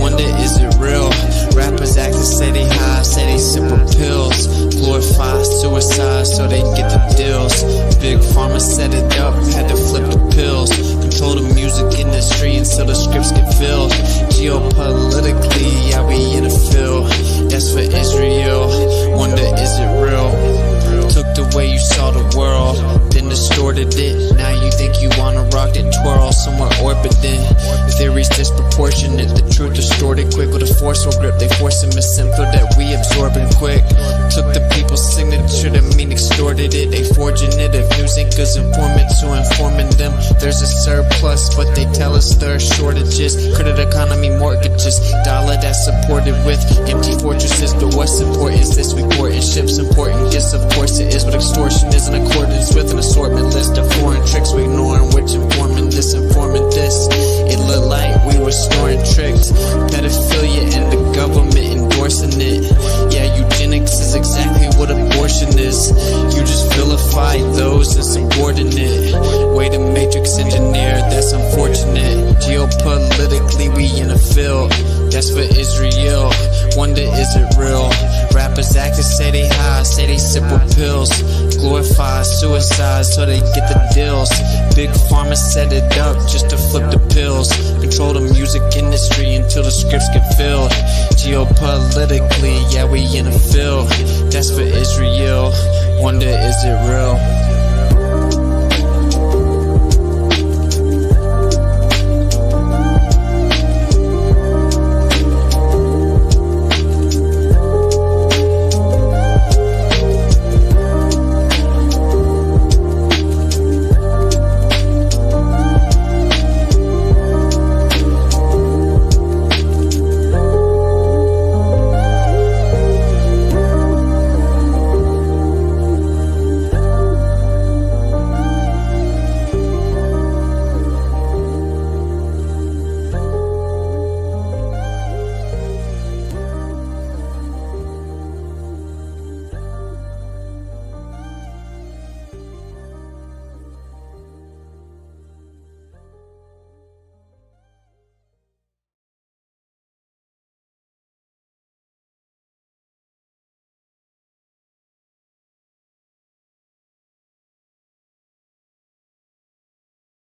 Wonder, is it real? Rappers acting say they high, say they simple pills. Glorify suicide so they get the deals. Big Pharma set it up, had to flip the pills. Control the music industry until the scripts get filled. Geopolitically, yeah, we in the field. That's for Israel. Wonder, is it real? Took the way you saw the world, then distorted it. Now you think you wanna rock and twirl somewhere orbiting. Theories disproportionate, the truth distorted quick with a forceful grip. They force a misinfo that we absorbing quick. Took the people's signature to mean extorted it. They forging it if news anchors informant to informing them. There's a surplus, but they tell us there are shortages. Credit economy mortgages, dollar that's supported with empty fortresses. But what's important is this reporting ships important. Yes, of course it is, but extortion is in accordance with an assortment list of foreign tricks we ignoring, which informing this, informing this. It looked like we were snoring tricks. Pedophilia and the government endorsing it. Yeah, eugenics is exactly what abortion is. You just vilify those as subordinate. Way to matrix engineer, that's unfortunate. Geopolitically, we in a field. That's for Israel. Wonder, is it real? Rappers acting say they high, say they simple pills. Glorify suicide so they get the deals. Big Pharma set it up just to flip the pills. Control the music industry until the scripts get filled. Geopolitically, yeah, we in a field. That's for Israel. Wonder, is it real?